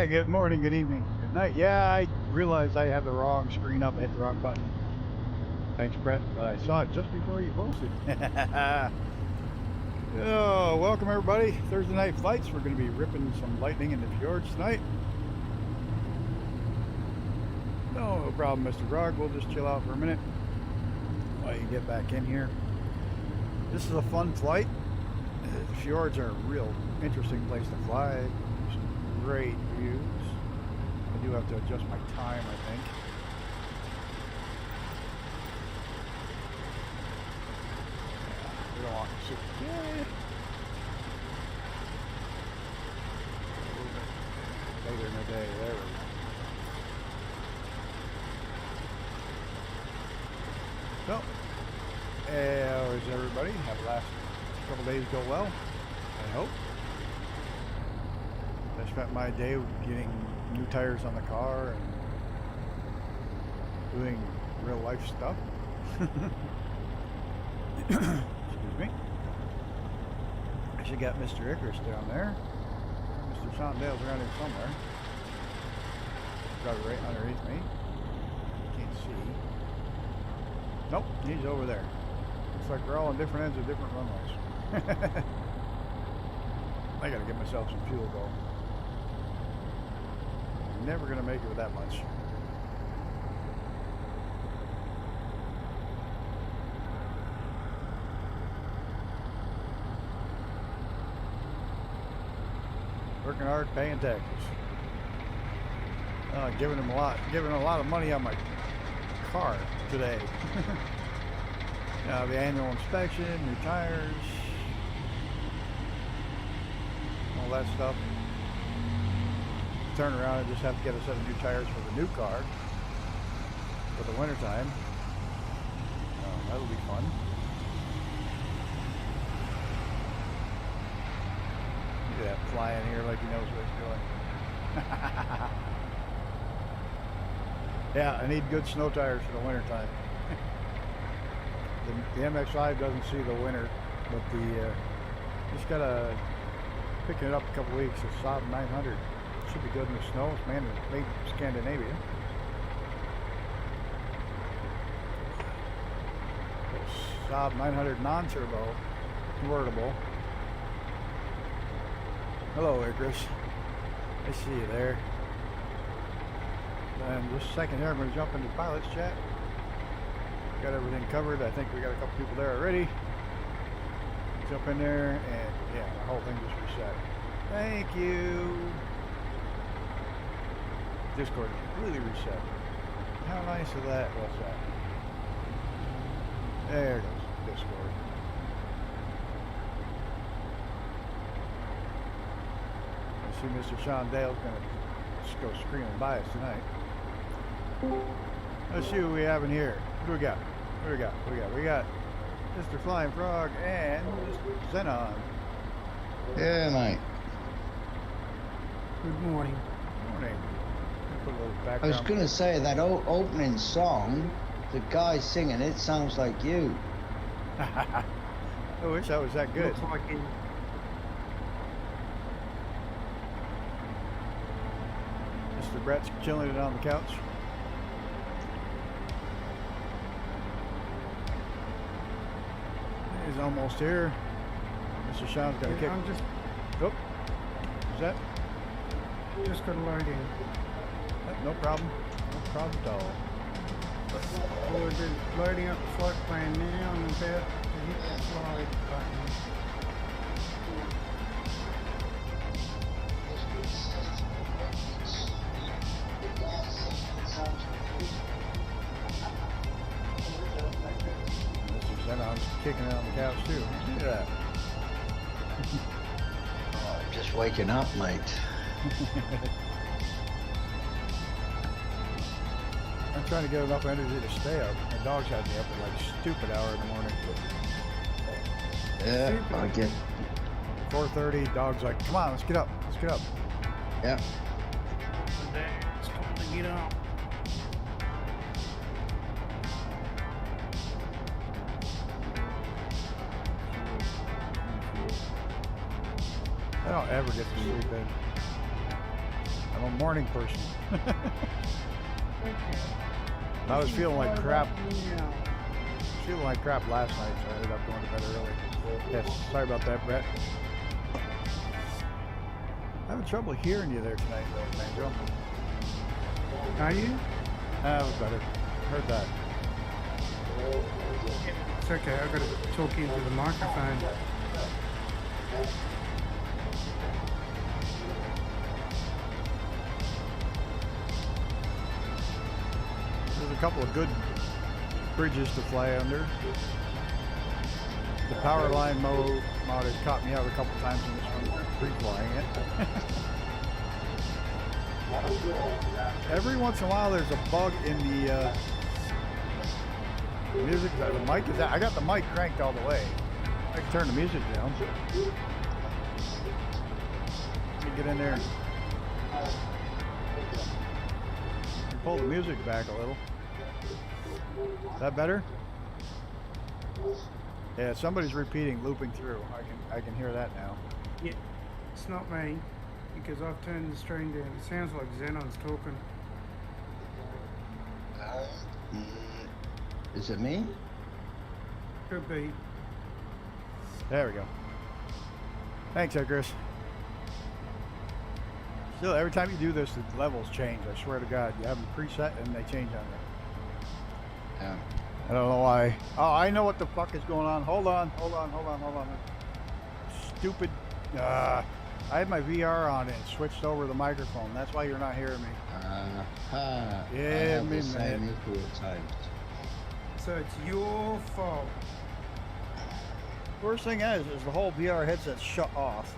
Good morning, good evening, good night. Yeah, I realized I have the wrong screen up. I hit the wrong button. Thanks, Brett. But I saw it just before you posted. Oh, welcome everybody. Thursday night flights. We're going to be ripping some lightning in the fjords tonight. No problem, Mr. Rog. We'll just chill out for a minute while you get back in here. This is a fun flight. The fjords are a real interesting place to fly. Some great views. I do have to adjust my time, I think. We don't want to sit yet. A little bit later in the day. There we go. So, how is everybody? Have the last couple days go well? I hope. I spent my day getting new tires on the car and doing real life stuff. Excuse me. I should got Mr. Icarus down there. Mr. Shondale's around here somewhere. Probably right underneath me. Can't see. Nope, he's over there. Looks like we're all on different ends of different runways. I gotta get myself some fuel though. Never gonna make it with that much. Working hard, paying taxes. Giving a lot of money on my car today. The annual inspection, new tires, all that stuff. Turn around and just have to get a set of new tires for the new car for the winter time. That'll be fun. Look at that flying here like he knows what he's doing. Yeah, I need good snow tires for the winter time. The MX-5 doesn't see the winter, but just gotta picking it up a couple weeks. It's Saab 900. Should be good in the snow. It's made in Scandinavia. Saab 900 non-turbo convertible. Hello, Icarus. I see you there. And just a second here, I'm going to jump into pilot's chat. Got everything covered. I think we got a couple people there already. Jump in there, and yeah, the whole thing just reset. Thank you. Discord is completely reset. How nice is that? What's that? There goes Discord. I see Mr. Shondale's going to just go screaming by us tonight. Let's see what we have in here. What do we got? What do we got? What do we got? We got Mr. Flying Frog and Mr. Xenon. Yeah, mate. Good morning. Good morning. Put a little I background. was going to say that opening song, the guy singing it sounds like you. I wish I was that good. Looks like it. Mr. Brett's chilling it on the couch. He's almost here. Mr. Sean's got to kick. I'm Oh, is that? just gonna load in. No problem. No problem at all. We're just loading up the flight plan now. I'm about to hit that slide button. Mr. Xenon's kicking it on the couch too. Look at that. Oh, just waking up, mate. I'm trying to get enough energy to stay up. My dogs had me up at like stupid hour in the morning. Yeah, I get. 4:30. Dog's like, come on, let's get up. Let's get up. Yeah. It's time to get up. I don't ever get to sleep in. I'm I'm a morning person. Okay. I was feeling like crap. Yeah. Feeling like crap last night, so I ended up going to bed early. Yes, sorry about that, Brett. Having trouble hearing you there tonight, though, Banjo. Are you? That was better. Heard that. It's okay, I've got to talk into the microphone. There's a couple of good bridges to fly under. The power line mod has caught me out a couple times in this one, pre-flying it. Every once in a while there's a bug in the music. The mic is out. I got the mic cranked all the way. I can turn the music down. Let me get in there. Pull the music back a little. Is that better? Yeah, somebody's repeating, looping through. I can hear that now. Yeah, it's not me, because I've turned the stream down. It sounds like Xenon's talking. Is it me? Could be. There we go. Thanks, Chris. Still, every time you do this, the levels change. I swear to God, you have them preset and they change on there. Yeah. I don't know why. Oh, I know what the fuck is going on. Hold on. Stupid. I had my VR on and switched over the microphone. That's why you're not hearing me. Yeah, I have the same issue at times. So it's your fault. Worst thing is the whole VR headset's shut off.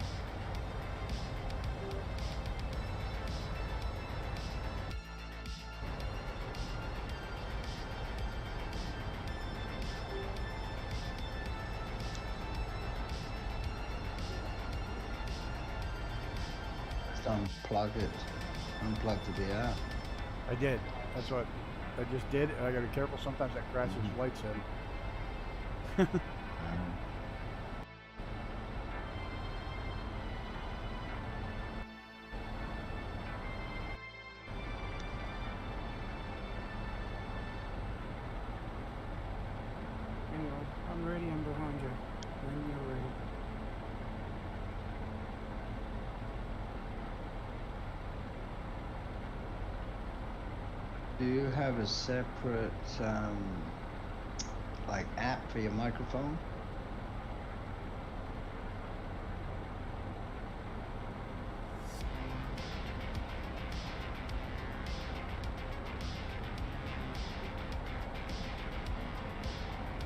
Unplug it. Unplug the VR. I did. That's what I just did. I gotta be careful. Sometimes that crashes lights in. Anyway, I'm ready. I'm behind you. When you're ready. Do you have a separate like app for your microphone?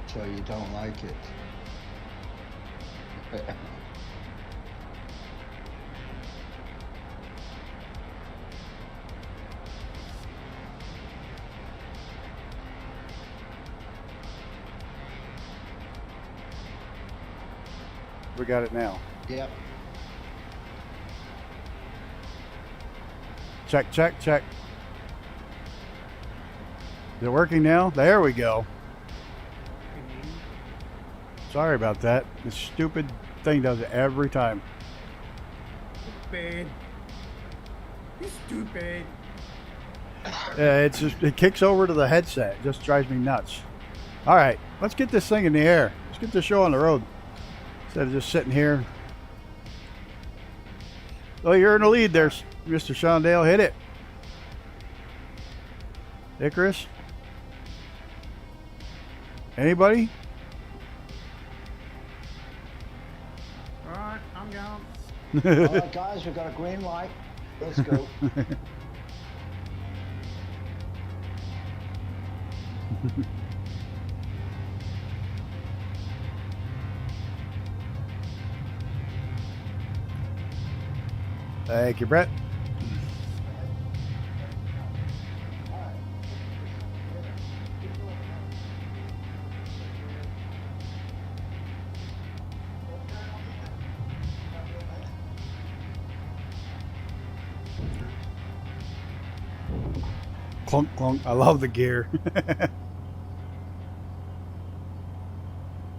So you don't like it? We got it now. Yep. Check, check, check. Is it working now? There we go. Sorry about that. This stupid thing does it every time. Stupid. You're stupid. It's just, it kicks over to the headset. It just drives me nuts. All right, let's get this thing in the air. Let's get this show on the road. Instead of just sitting here. Oh, you're in the lead there, Mr. Shondale. Hit it. Icarus? Anybody? Alright, I'm going. All right, guys, we've got a green light. Let's go. Thank you, Brett. Clunk, clunk. I love the gear. Put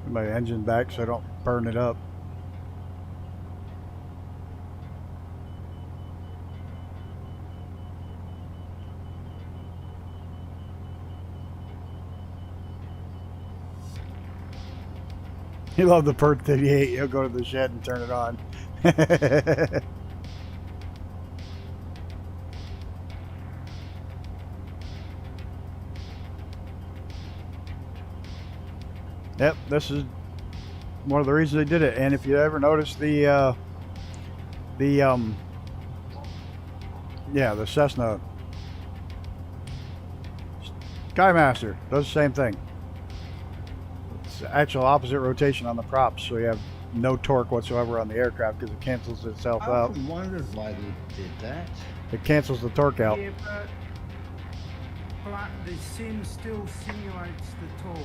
my engine back so I don't burn it up. He loved the Perth 38. He'll go to the shed and turn it on. Yep, this is one of the reasons they did it. And if you ever notice the Cessna Skymaster does the same thing. It's actual opposite rotation on the props, so you have no torque whatsoever on the aircraft because it cancels itself I out. often wondered why they did that. It cancels the torque out. Yeah, but the sim still simulates the torque.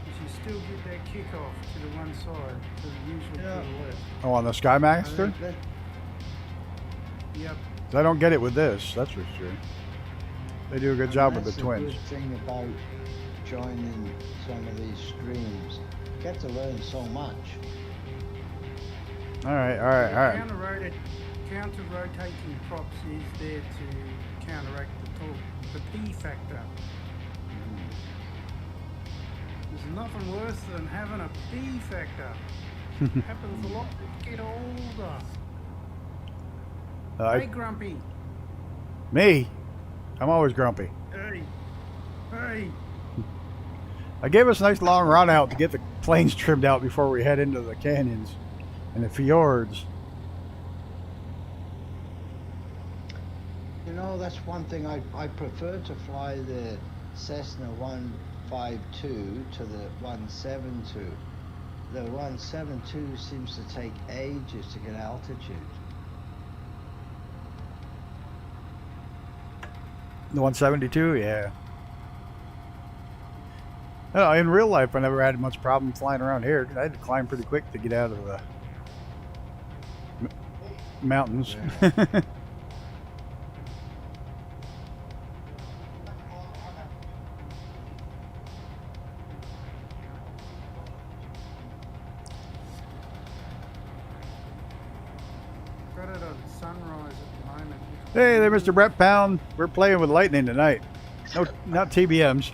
You still get that kickoff to the one side, to the usual to the left. Oh, on the Skymaster? Yep. I don't get it with this, that's for sure. They do a good job with the twins. That's the good thing about joining some of these streams. You get to learn so much. Alright. Counter-rotating props is there to counteract the torque, the P factor. There's nothing worse than having a P factor. Happens a lot as you get older. Hey, Grumpy. Me? I'm always grumpy. Hey. I gave us a nice long run out to get the planes trimmed out before we head into the canyons and the fjords. You know, that's one thing I prefer to fly the Cessna 152 to the 172. The 172 seems to take ages to get altitude. The 172, yeah. No, in real life, I never had much problem flying around here because I had to climb pretty quick to get out of the mountains. Yeah. Got it on sunrise at the moment. Hey there, Mr. Brett Pound. We're playing with lightning tonight. No, not TBMs.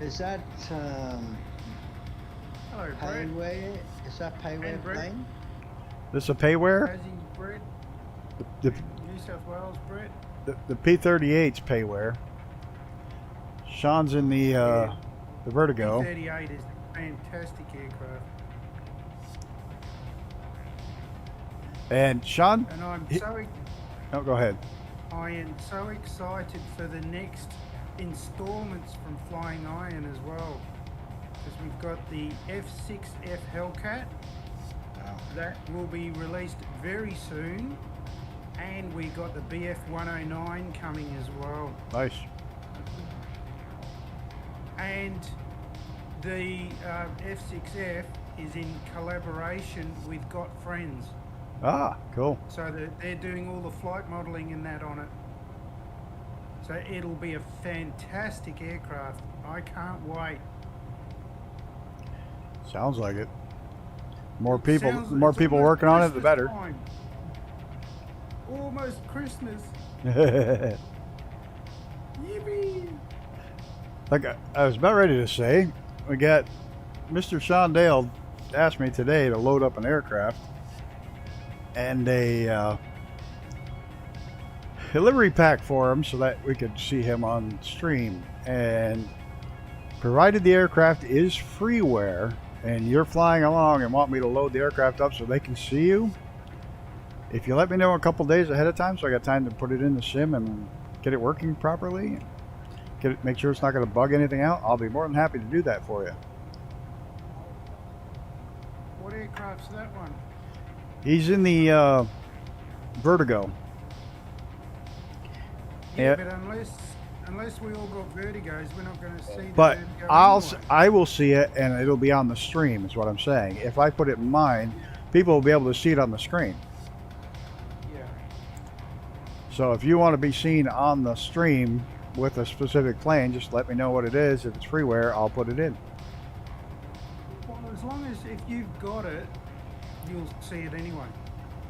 Is that Hello, Brett. payware? Is that payware And Brett. plane? This a payware? How's he, Brett? The, New South Wales, Brett? the P-38's payware. Sean's in the Vertigo. P-38 is a fantastic aircraft. And Sean? And Oh, go ahead. I am so excited for the next installments from Flying Iron as well. Because we've got the F6F Hellcat. Wow. That will be released very soon. And we got the BF109 coming as well. Nice. And the F6F is in collaboration with Got Friends. Ah, cool. So they're doing all the flight modelling and that on it. So it'll be a fantastic aircraft. I can't wait. Sounds like it. More people It's working almost on it, the Christmas better. time. Almost Christmas. Yippee! Like I was about ready to say, we got Mr. Sean Dale asked me today to load up an aircraft and a livery pack for him so that we could see him on stream. And provided the aircraft is freeware and you're flying along and want me to load the aircraft up so they can see you, if you let me know a couple days ahead of time so I got time to put it in the sim and get it working properly, make sure it's not going to bug anything out, I'll be more than happy to do that for you. What aircraft's that one? He's in the Vertigo. Yeah, Yeah. but unless we all got vertigos, we're not going to see the But vertigo anyway. I will see it and it'll be on the stream is what I'm saying. If I put it in mine, people will be able to see it on the screen. Yeah. So if you want to be seen on the stream with a specific plane, just let me know what it is. If it's freeware, I'll put it in. Well, as long as if you've got it, you'll see it anyway.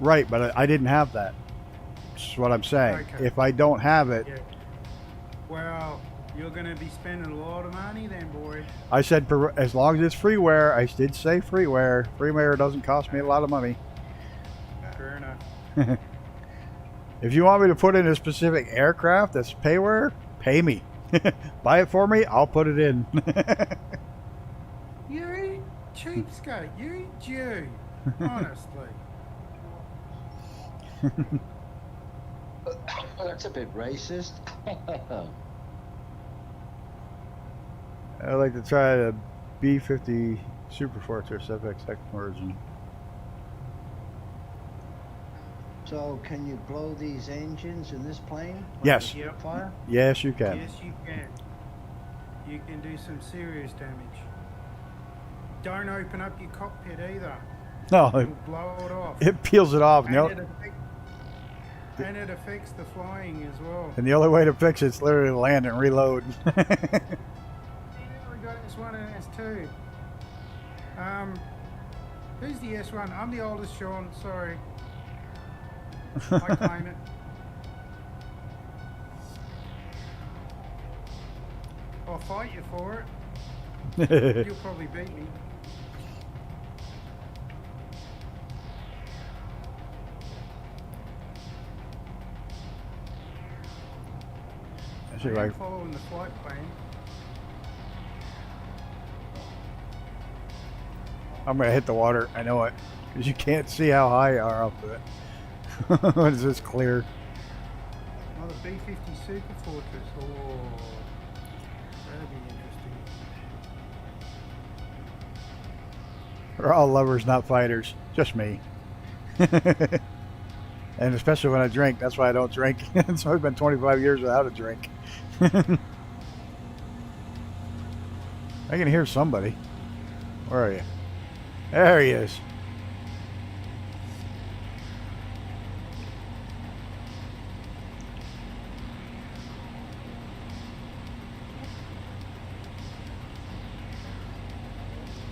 Right, but I didn't have that. That's what I'm saying. Okay. If I don't have it, Yeah. Well, you're going to be spending a lot of money then, boy. I said as long as it's freeware. I did say freeware. Freeware doesn't cost me a lot of money. Fair enough. If you want me to put in a specific aircraft that's payware, pay me. Buy it for me, I'll put it in. You cheapskate. You Jew. Honestly. That's a bit racist. I'd like to try the B-50 Super Fortress FXX version. So, can you blow these engines in this plane? Yes. Yep. Fire? Yes, you can. Yes, you can. You can do some serious damage. Don't open up your cockpit either. No, It'll blow it off. it peels it off. And it affects the flying as well. And the only way to fix it's literally land and reload. Yeah, we got S1 and S2. Who's the S1? I'm the oldest, Sean. Sorry. I claim it. I'll fight you for it. You'll probably beat me. See if I- I'm following the flight plan. I'm gonna hit the water. I know it, because you can't see how high you are up it. When is this clear? Oh, the B-50 Super Fortress. Oh, that'd be interesting. We're all lovers, not fighters. Just me. And especially when I drink. That's why I don't drink. It's always been 25 years without a drink. I can hear somebody. Where are you? There he is.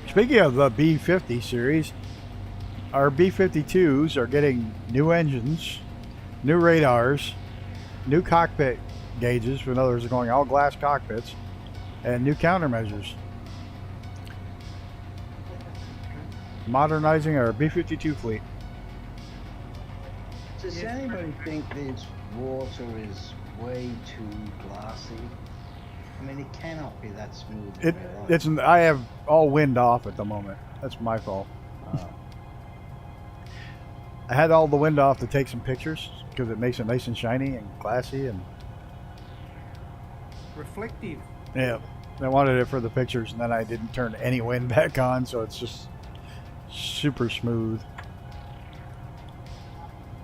Speaking of the B-50 series, our B-52s are getting new engines, new radars, new cockpit gauges, in other words, they're going all glass cockpits, and new countermeasures. Modernizing our B-52 fleet. Does Yes, anybody but- think this water is way too glassy? I mean, it cannot be that smooth. in real life. I have all wind off at the moment. That's my fault. I had all the wind off to take some pictures because it makes it nice and shiny and glassy, and Reflective. yeah, I wanted it for the pictures, and then I didn't turn any wind back on, so it's just super smooth.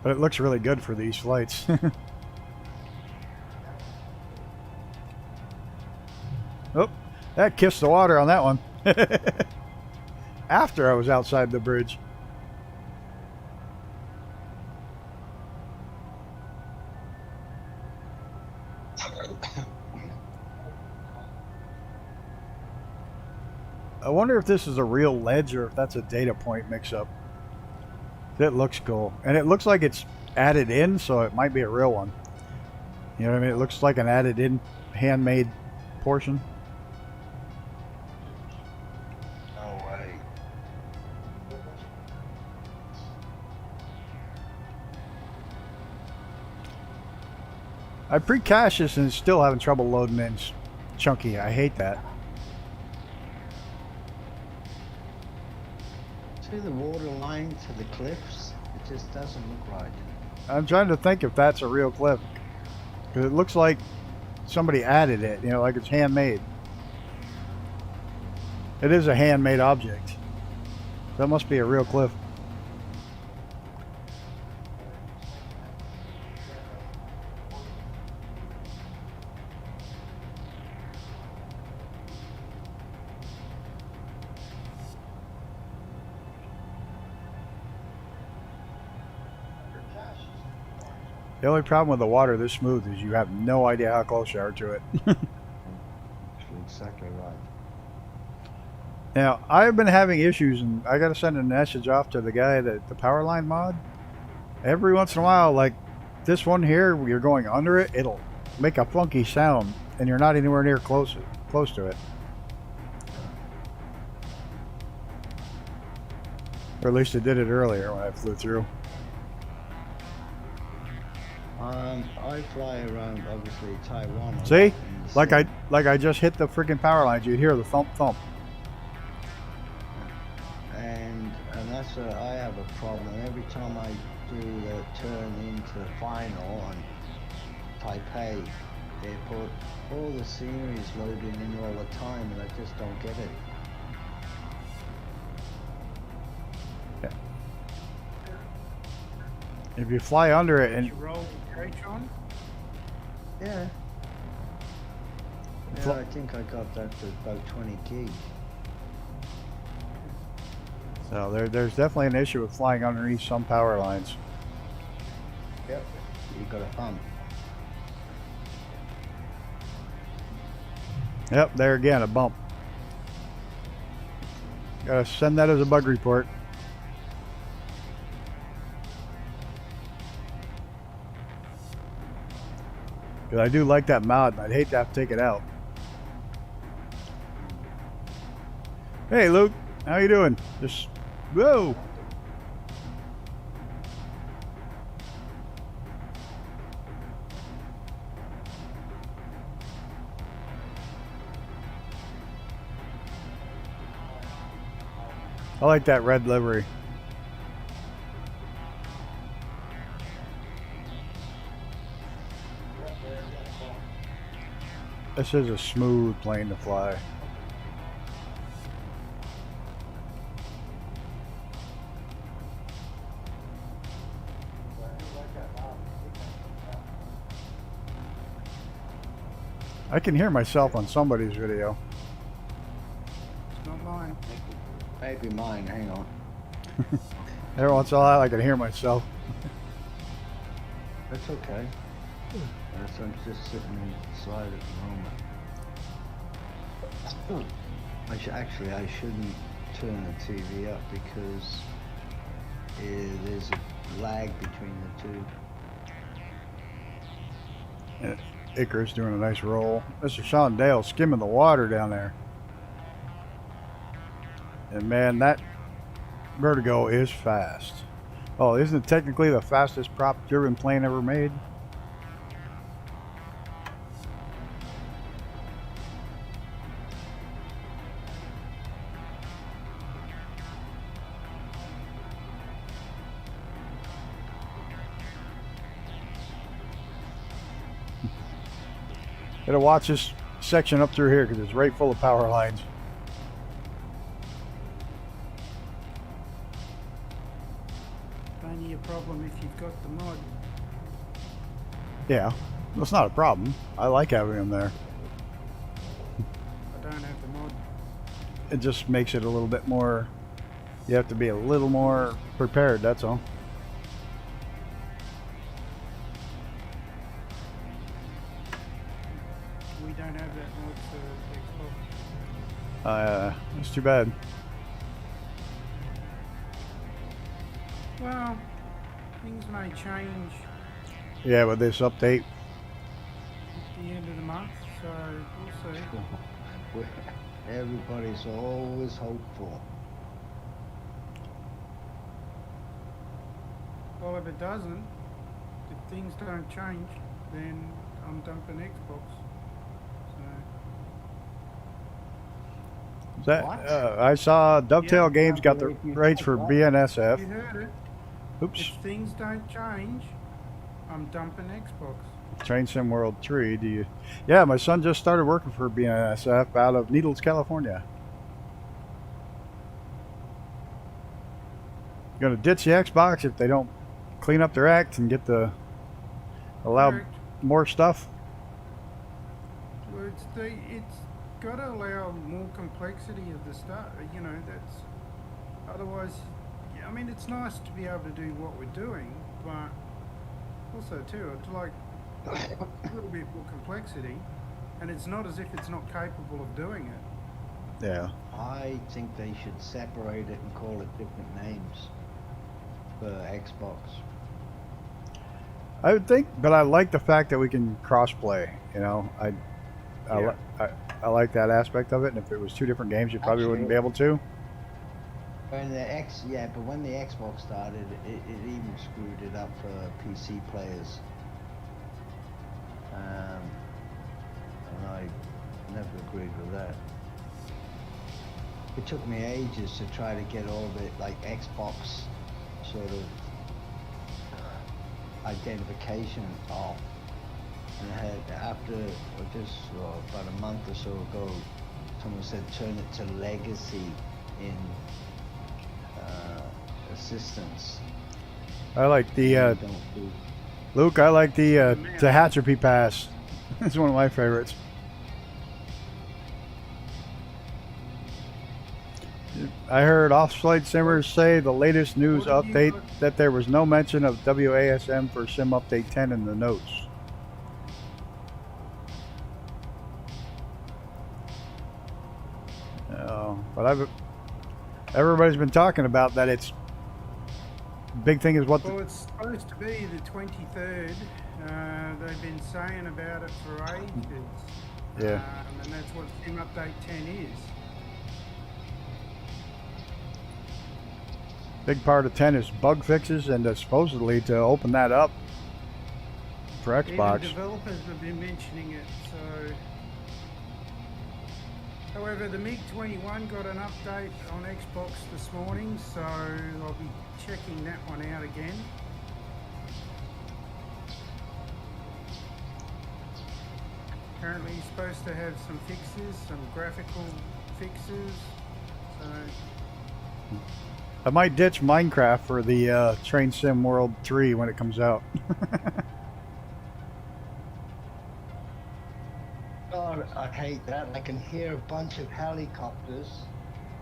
But it looks really good for these flights. Oh, that kissed the water on that one. After I was outside the bridge. I wonder if this is a real ledge or if that's a data point mix-up. That looks cool. And it looks like it's added in, so it might be a real one. You know what I mean? It looks like an added in, handmade portion. No way. I pre-cached this and still having trouble loading in chunky. I hate that. See the water line to the cliffs? It just doesn't look right. I'm trying to think if that's a real cliff. Because it looks like somebody added it, you know, like it's handmade. It is a handmade object. That must be a real cliff. The only problem with the water this smooth is you have no idea how close you are to it. Exactly right. Now, I've been having issues, and I got to send a message off to the guy that the power line mod. Every once in a while, like this one here, where you're going under it, it'll make a funky sound, and you're not anywhere near close to it. Or at least it did it earlier when I flew through. I fly around obviously Taiwan. a See, lot in the like I just hit the freaking power lines. You'd hear the thump thump. and that's where I have a problem. Every time I do the turn into the final on Taipei airport, all the scenery is loading in all the time, and I just don't get it. If you fly under it and You roll the coach on. Yeah. Fl- Yeah, I think I got that to about 20 gig. so there's definitely an issue with flying underneath some power lines. Yep. You got a pump. Yep, there again, a bump. Gotta send that as a bug report. Because I do like that mod, and I'd hate to have to take it out. Hey, Luke, how you doing? Just, whoa! I like that red livery. This is a smooth plane to fly. I can hear myself on somebody's video. It's not mine. Maybe mine, hang on. Every once in a while I can hear myself. That's okay. I'm just sitting inside at the moment. I shouldn't turn the TV up because there's a lag between the two. Icarus doing a nice roll. Mr. Sean Dale skimming the water down there. And man, that Vertigo is fast. Oh, isn't it technically the fastest prop-driven plane ever made? Gotta watch this section up through here because it's right full of power lines. Only a problem if you've got the mod. Yeah, that's not a problem. I like having them there. I don't have the mod. It just makes it a little bit more, you have to be a little more prepared, that's all. We don't have that mod for Xbox. It's too bad. Well, things may change Yeah, with this update. at the end of the month, so we'll see. Everybody's always hopeful. Well, if it doesn't, if things don't change, then I'm dumping Xbox. So, That What? I saw Dovetail Yeah. Games got the rates for BNSF. you heard it. Oops. If things don't change, I'm dumping Xbox. Train Sim World 3. Do you? Yeah, my son just started working for BNSF out of Needles, California. Gonna ditch the Xbox if they don't clean up their act and get the allow Correct. more stuff. Well, it's got to allow more complexity of the stuff. You know, that's otherwise. I mean, it's nice to be able to do what we're doing, but also too, I'd like a little bit more complexity. And it's not as if it's not capable of doing it. Yeah. I think they should separate it and call it different names for Xbox. I would think, but I like the fact that we can cross-play. You know, I, Yeah. li- I like that aspect of it. And if it was two different games, you probably wouldn't be able to. When but when the Xbox started, it even screwed it up for PC players. And I never agreed with that. It took me ages to try to get all the like Xbox sort of identification off. And I had about a month or so ago, someone said turn it to legacy in assistance. I like the Don't do- Luke. I like the Tehachapi Pass. It's one of my favorites. I heard Off-Flight Simmers say the latest news What have you update got? that there was no mention of WASM for Sim Update 10 in the notes. But everybody's been talking about that. It's big thing is what Well, it's supposed to be the 23rd. They've been saying about it for ages. Yeah. And that's what Sim Update 10 is. big part of 10 is bug fixes, and supposedly to open that up for Xbox. Even developers have been mentioning it, so... However, the MiG-21 got an update on Xbox this morning, so I'll be checking that one out again. Apparently he's supposed to have some fixes, some graphical fixes, so... I might ditch Minecraft for the Train Sim World 3 when it comes out. God, I hate that. I can hear a bunch of helicopters,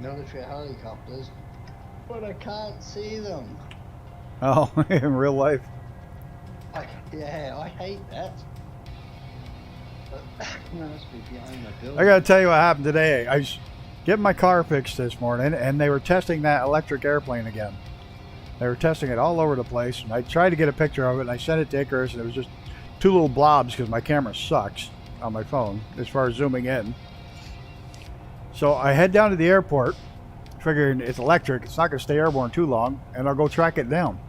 military helicopters, but I can't see them. Oh, in real life. Yeah, I hate that. But must be behind the building. I gotta tell you what happened today. I was getting my car fixed this morning, and they were testing that electric airplane again. They were testing it all over the place, and I tried to get a picture of it, and I sent it to Icarus, and it was just two little blobs because my camera sucks on my phone as far as zooming in. So I head down to the airport, figuring it's electric, it's not going to stay airborne too long, and I'll go track it down.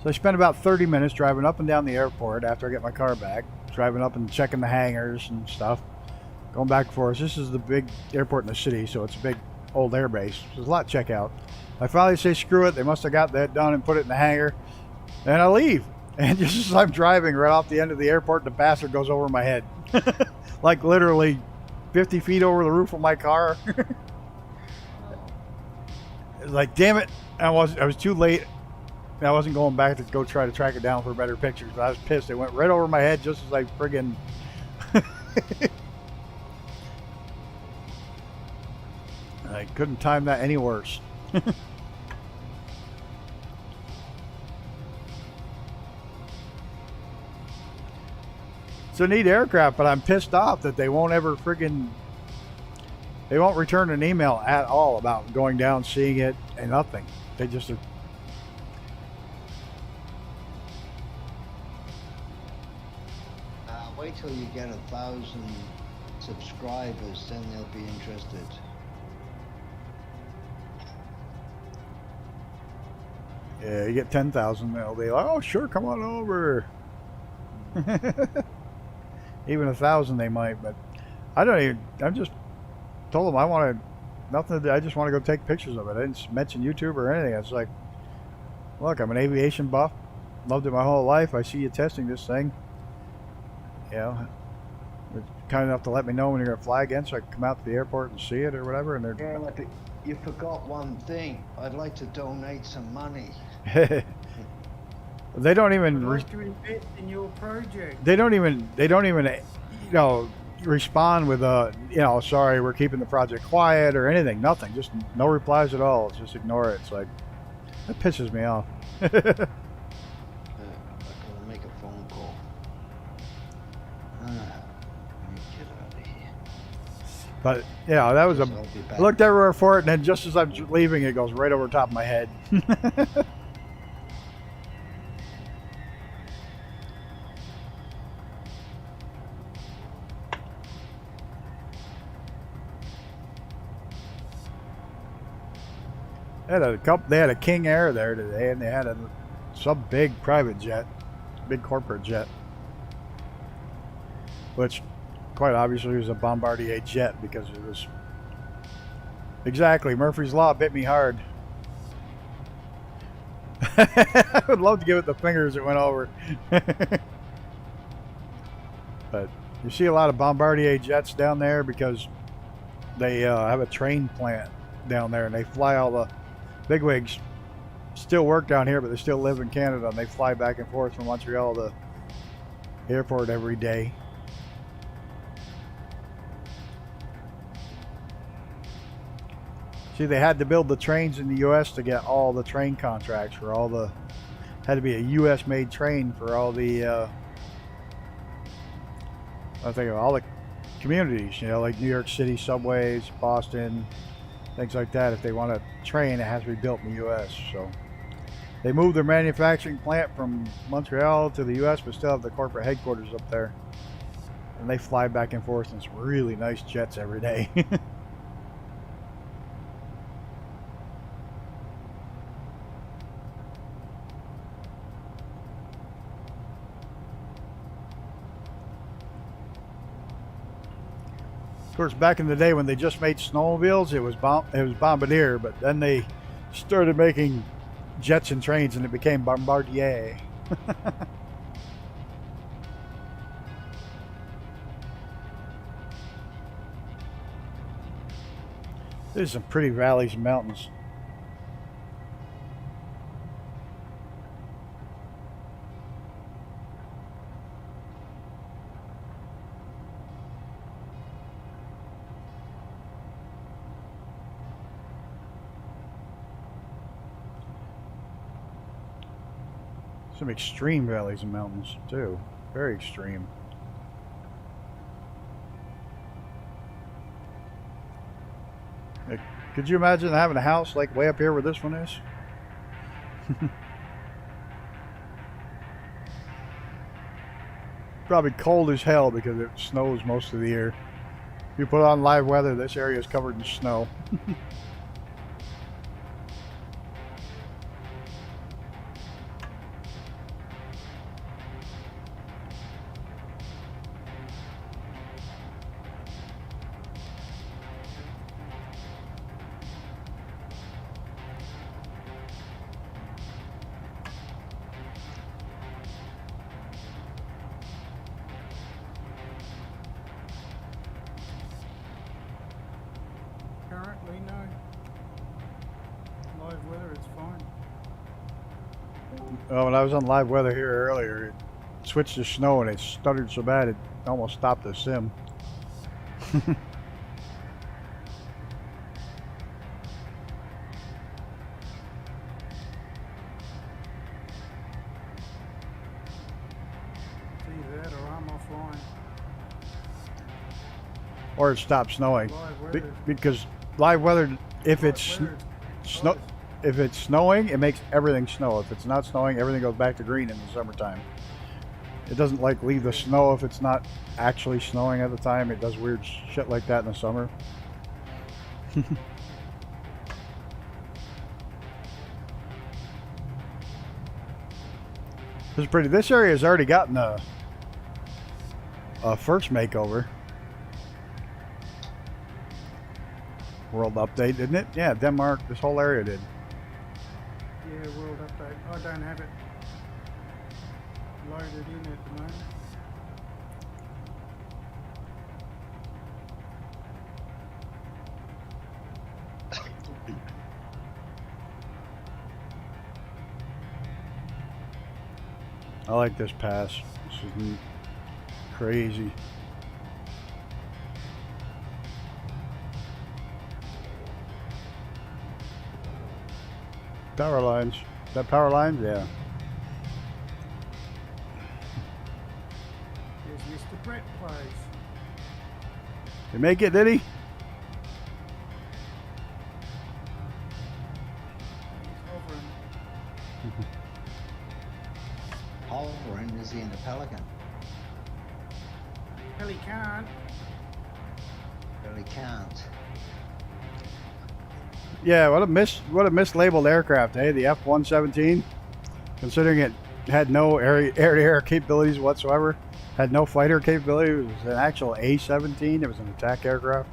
So I spent about 30 minutes driving up and down the airport after I get my car back, driving up and checking the hangars and stuff, going back and forth. This is the big airport in the city, so it's a big old air base. There's a lot to check out. I finally say screw it. They must have got that done and put it in the hangar, and I leave. And just as I'm driving right off the end of the airport, the bastard goes over my head. Like literally 50 feet over the roof of my car. It's like, damn it. I was too late. I wasn't going back to go try to track it down for better pictures, but I was pissed. It went right over my head just as I friggin' I couldn't time that any worse. It's a neat aircraft, but I'm pissed off that they won't ever they won't return an email at all about going down, seeing it, and nothing. They just are. Wait till you get 1,000 subscribers, then they'll be interested. Yeah, you get 10,000, they'll be like, oh, sure, come on over. Even 1,000 they might, but I'm just told them I want to, I just want to go take pictures of it. I didn't mention YouTube or anything. It's like, look, I'm an aviation buff, loved it my whole life. I see you testing this thing. You know, they're kind enough to let me know when you're going to fly again, so I can come out to the airport and see it or whatever. And Yeah, like you forgot one thing. I'd like to donate some money. They don't even. I'd like to invest in your project. They don't even, respond with sorry, we're keeping the project quiet or anything. Nothing. Just no replies at all. Just ignore it. It's like, that pisses me off. I'm gonna make a phone call. Let me get out of here. But yeah, that was I'll be I back. looked everywhere for it, and then just as I'm leaving, it goes right over top of my head. They had a King Air there today, and they had some big private jet, big corporate jet, which quite obviously was a Bombardier jet because it was exactly Murphy's Law bit me hard. I would love to give it the fingers it went over. But you see a lot of Bombardier jets down there because they have a train plant down there, and they fly all the bigwigs. Still work down here, but they still live in Canada, and they fly back and forth from Montreal to the airport every day. See, they had to build the trains in the U.S. to get all the train contracts for all the. Had to be a U.S. made train for all the. I think of all the communities, you know, like New York City subways, Boston, things like that. If they want a train, it has to be built in the U.S. So they moved their manufacturing plant from Montreal to the U.S., but still have the corporate headquarters up there. And they fly back and forth in some really nice jets every day. Of course, back in the day when they just made snowmobiles, it was Bombardier, but then they started making jets and trains, and it became Bombardier. There's some pretty valleys and mountains. Some extreme valleys and mountains too. Very extreme. Like, could you imagine having a house like way up here where this one is? Probably cold as hell because it snows most of the year. If you put on live weather, this area is covered in snow. Currently, no. Live weather, it's fine. When I was on live weather here earlier, it switched to snow and it stuttered so bad it almost stopped the sim. It's either that or I'm offline. Or it stopped snowing. Live weather. Because live weather, if live it's weather, snow, close. if it's snowing, it makes everything snow. If it's not snowing, everything goes back to green in the summertime. It doesn't like leave the snow if it's not actually snowing at the time. It does weird shit like that in the summer. This is pretty. This area has already gotten a first makeover. World update, didn't it? Yeah, Denmark. This whole area did. Yeah, world update. I don't have it loaded in at the moment. I like this pass. This is neat. Crazy. Power lines. Is that power lines? Yeah. There's Mr. Brett plays. Did he make it, did he? He's hovering. Hovering, is he in the Pelican? Hell, he can't. Well, he can't. Yeah, what a mislabeled aircraft, eh? The F-117, considering it had no air-to-air capabilities whatsoever, had no fighter capability. It was an actual A-17. It was an attack aircraft.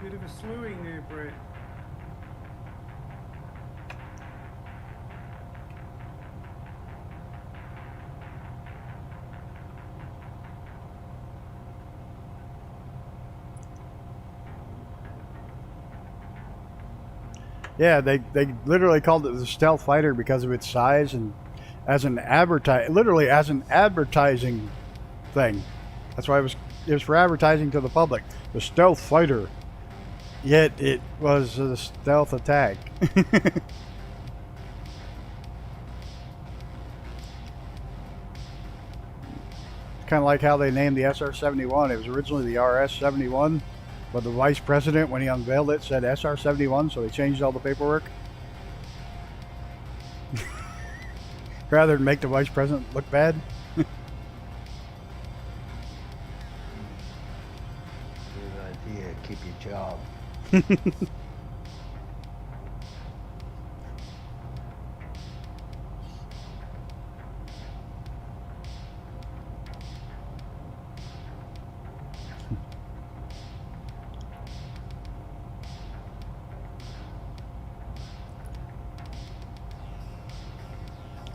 Bit of a slewing there, Brett. Yeah, they literally called it the stealth fighter because of its size and as an literally as an advertising thing. That's why it was for advertising to the public. The stealth fighter. Yet it was a stealth attack. Kind of like how they named the SR-71. It was originally the RS-71, but the vice president, when he unveiled it, said SR-71, so they changed all the paperwork. Rather than make the vice president look bad. Good idea. Keep your job.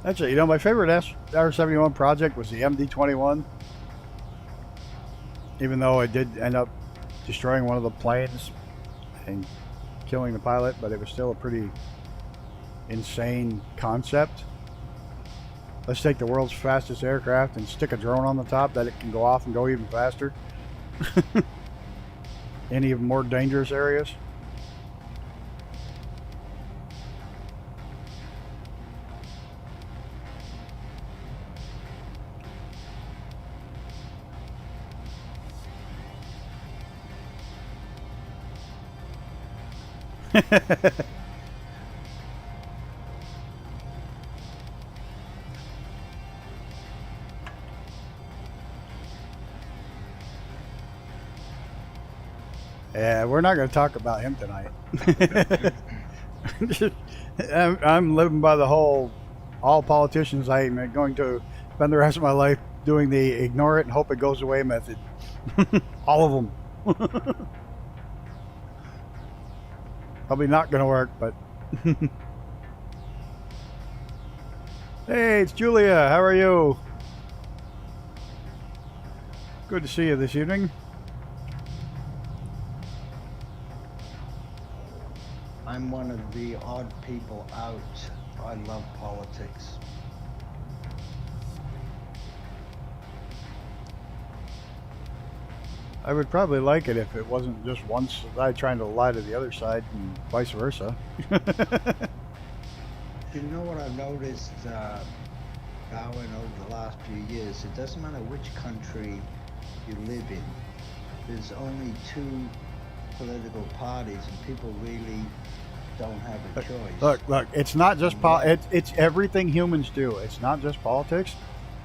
Actually, you know, my favorite SR-71 project was the MD-21. Even though I did end up destroying one of the planes and killing the pilot, but it was still a pretty insane concept. Let's take the world's fastest aircraft and stick a drone on the top that it can go off and go even faster in even more dangerous areas. Yeah, we're not going to talk about him tonight. I'm living by the whole, all politicians, I'm going to spend the rest of my life doing the ignore it and hope it goes away method. All of them. Probably not going to work, but... Hey, it's Julia. How are you? Good to see you this evening. I'm one of the odd people out. I love politics. I would probably like it if it wasn't just one side trying to lie to the other side and vice versa. You know what I've noticed, Darwin, over the last few years? It doesn't matter which country you live in. There's only two political parties, and people really don't have a choice. Look, it's not just it's everything humans do. It's not just politics.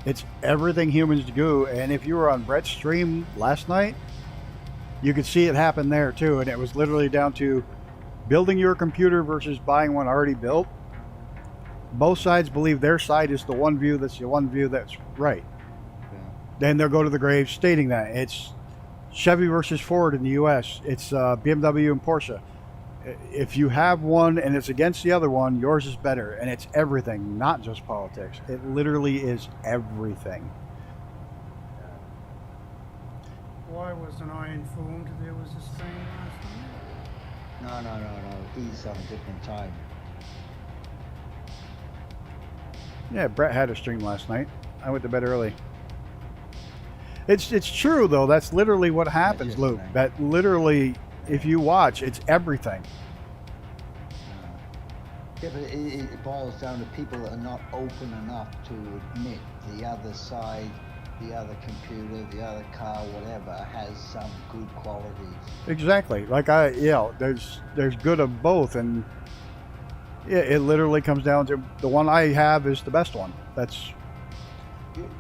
It's everything humans do. And if you were on Brett's stream last night, you could see it happen there too. And it was literally down to building your computer versus buying one already built. Both sides believe their side is the one view that's the one view that's right. Yeah. Then they'll go to the grave stating that. It's Chevy versus Ford in the US. It's BMW and Porsche. If you have one and it's against the other one, yours is better. And it's everything, not just politics. It literally is everything. Why wasn't I informed there was a stream last night? No. He's on a different time. Yeah, Brett had a stream last night. I went to bed early. It's true though. That's literally what happens, Luke. That literally, if you watch, it's everything. Yeah, but it boils down to people that are not open enough to admit the other side, the other computer, the other car, whatever, has some good qualities. Exactly. Like there's good of both, and yeah, it literally comes down to the one I have is the best one. That's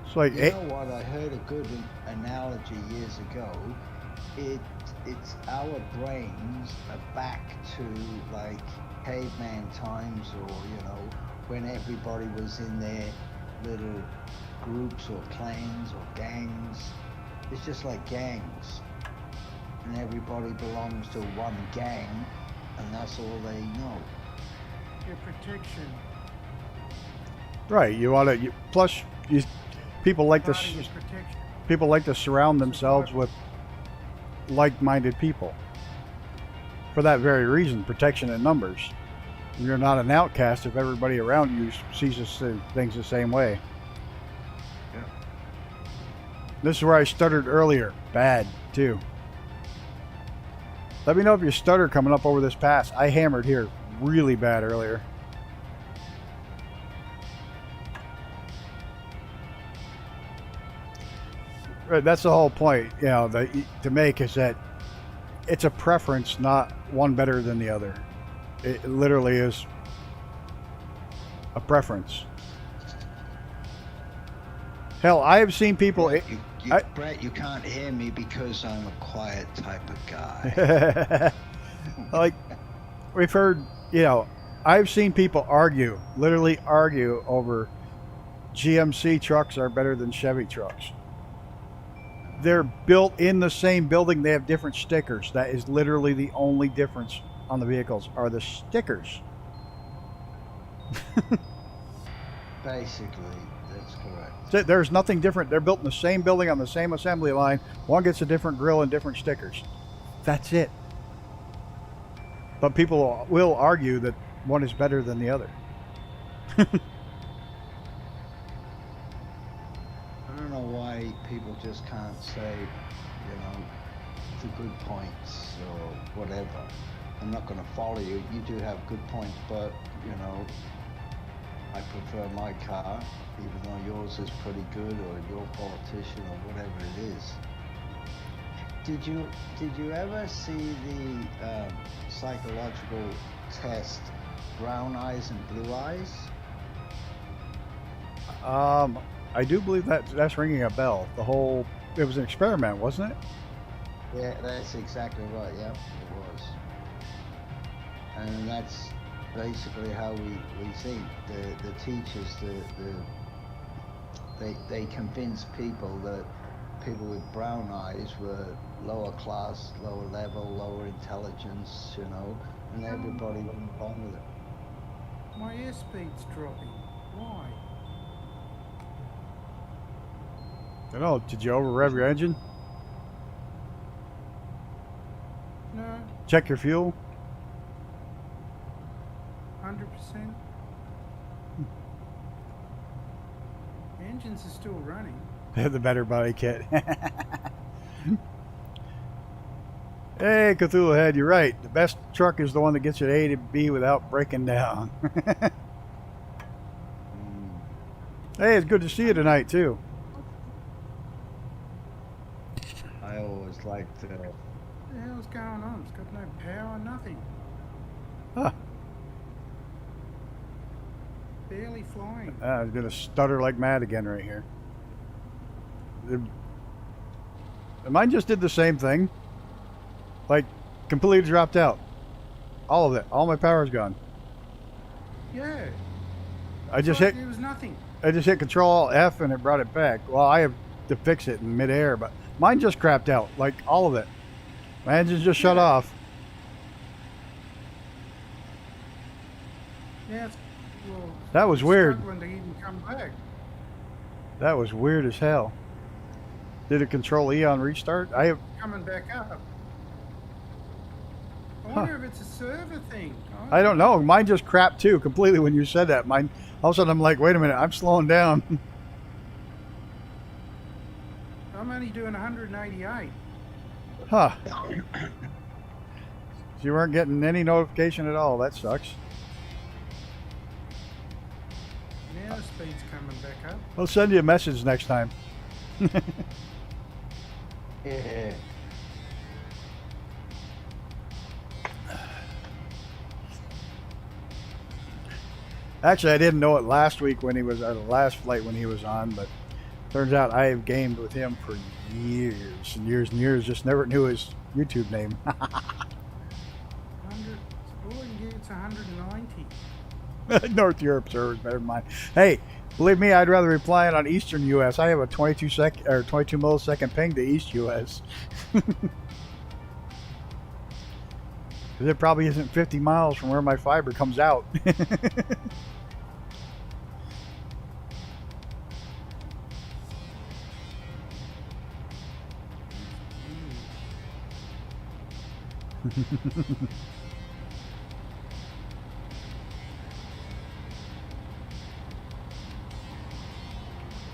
It's like, You know what? I heard a good analogy years ago. It's our brains are back to like caveman times, or when everybody was in their little groups or clans or gangs. It's just like gangs, and everybody belongs to one gang, and that's all they know. Your protection. right, you want to, plus, people like to, Party is protection. people like to surround themselves with like-minded people. For that very reason, protection in numbers. You're not an outcast if everybody around you sees things the same way. Yeah. This is where I stuttered earlier. Bad, too. Let me know if you stutter coming up over this pass. I hammered here really bad earlier. Right, that's the whole point, to make, is that it's a preference, not one better than the other. It literally is a preference. Hell, I have seen people. Brett, you can't hear me because I'm a quiet type of guy. Like, we've heard, I've seen people literally argue over GMC trucks are better than Chevy trucks. They're built in the same building. They have different stickers. That is literally the only difference on the vehicles, are the stickers. Basically, that's correct. So there's nothing different. They're built in the same building on the same assembly line. One gets a different grill and different stickers. That's it. But people will argue that one is better than the other. I don't know why people just can't say, the good points or whatever. I'm not going to follow you. You do have good points, but, I prefer my car, even though yours is pretty good, or your politician, or whatever it is. Did you ever see the psychological test, brown eyes and blue eyes? I do believe that's ringing a bell. It was an experiment, wasn't it? Yeah, that's exactly right. Yeah, it was. And that's basically how we think. The teachers, they convince people that people with brown eyes were lower class, lower level, lower intelligence, and everybody went along with it. My airspeed's dropping. Why? I don't know. Did you over rev your engine? No, Check your fuel? 100%. The engines are still running. The better body kit. Hey, Cthulhu Head, you're right. The best truck is the one that gets you A to B without breaking down. Hey, it's good to see you tonight, too. I always liked What the hell's going on? It's got no power, nothing. Huh. Barely flying. I was going to stutter like mad again right here. Mine just did the same thing. Like, completely dropped out. All of it. All my power's gone. Yeah. I just Like hit there was nothing. Control F and it brought it back. Well, I have to fix it in midair, but mine just crapped out. Like, all of it. My engine just shut off. Yeah, That was weird. Struggling to even come back. That was weird as hell. Did it control E on restart? Coming back up. I wonder if it's a server thing. I don't know. Mine just crapped too completely when you said that. Mine, all of a sudden I'm like, wait a minute, I'm slowing down. I'm only doing 188. Huh. You weren't getting any notification at all. That sucks. Now the speed's coming back up. I'll send you a message next time. Yeah. Actually, I didn't know it last week when he was, or the last flight when he was on, but Turns out I have gamed with him for years and years and years. Just never knew his YouTube name. 100. All you get's 190. North Europe servers, better than mine. Hey, believe me, I'd rather be flying on Eastern U.S. I have a 22 millisecond ping to East U.S. Because it probably isn't 50 miles from where my fiber comes out.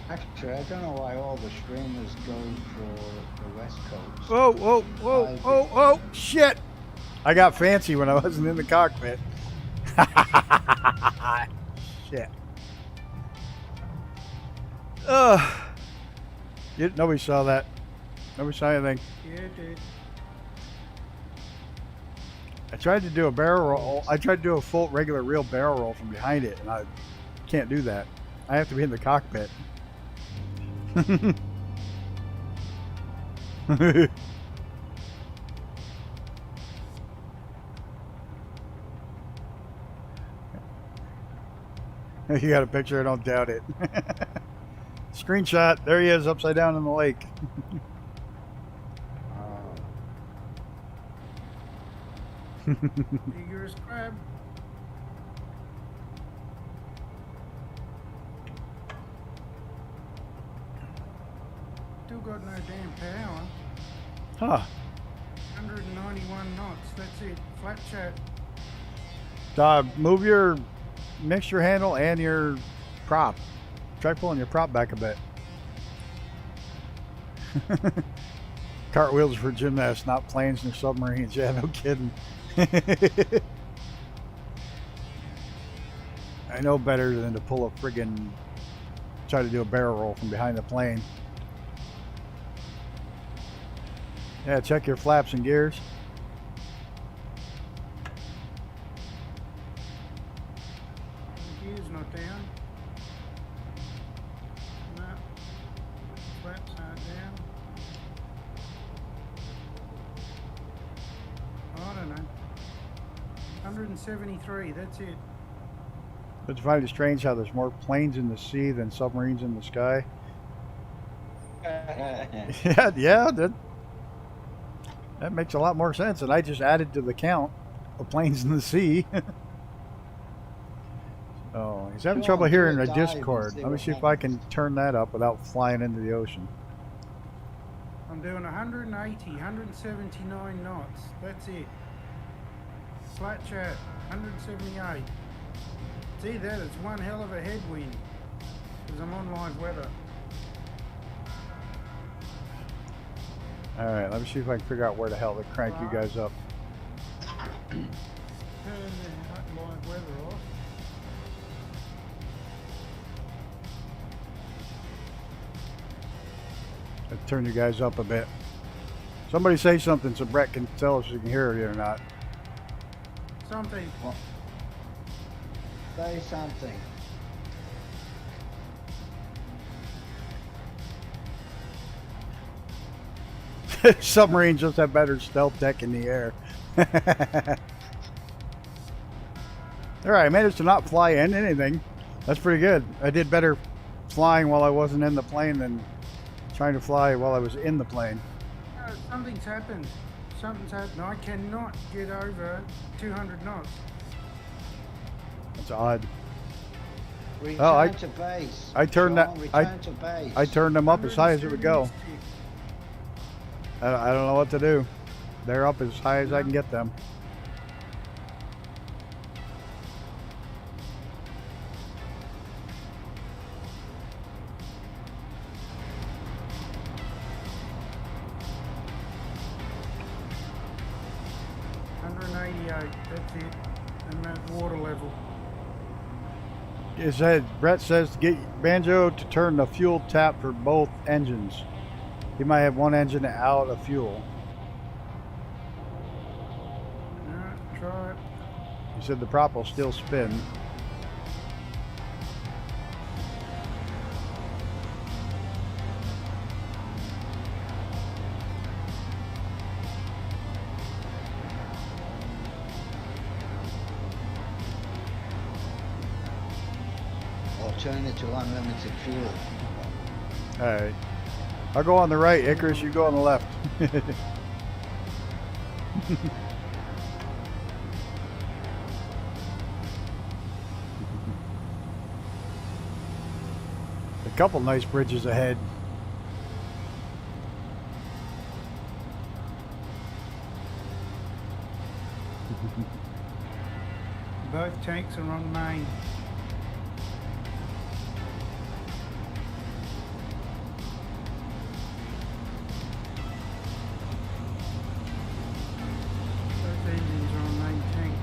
Actually, I don't know why all the streamers go for the West Coast. Whoa, whoa, whoa, whoa, whoa, shit! I got fancy when I wasn't in the cockpit. Shit. Nobody saw that. Nobody saw anything. Yeah, dude. I tried to do a barrel roll. I tried to do a full regular real barrel roll from behind it, and I can't do that. I have to be in the cockpit. You got a picture? I don't doubt it. Screenshot. There he is, upside down in the lake. Eager as crab. Still got no damn power. Huh. 191 knots. That's it. Flat chat. Move your mixture handle and your prop. Try pulling your prop back a bit. Cartwheels for gymnasts, not planes nor submarines. Yeah, no kidding. I know better than to pull a friggin' try to do a barrel roll from behind the plane. Yeah, check your flaps and gears. Gear's not down. No. Flaps aren't down. I don't know. 173, that's it. But you find it strange how there's more planes in the sea than submarines in the sky? Yeah, that makes a lot more sense, and I just added to the count of planes in the sea. Oh, he's having trouble hearing the Discord. Let me see if I can turn that up without flying into the ocean. I'm doing 180, 179 knots. That's it. Flat chat, 178. See that? It's one hell of a headwind. Because I'm on live weather. Alright, let me see if I can figure out where the hell to crank you guys up. Turn the live weather off. Let's turn you guys up a bit. Somebody say something so Brett can tell us if you can hear it or not. Something. Say something. Submarines just have better stealth tech in the air. Alright, I managed to not fly in anything. That's pretty good. I did better flying while I wasn't in the plane than trying to fly while I was in the plane. Something's happened. Something's happened. I cannot get over 200 knots. That's odd. Return to base. I turned Sean, that. Return to base. I turned them up as high as it would go. I don't know what to do. They're up as high as I can get them. That's it. And that water level. It said, Brett says to get Banjo to turn the fuel tap for both engines. He might have one engine out of fuel. Alright, try it. He said the prop will still spin. turn it to unlimited fuel. Alright. I'll go on the right, Icarus, you go on the left. A couple nice bridges ahead. Both tanks are on main. Both engines are on main tanks.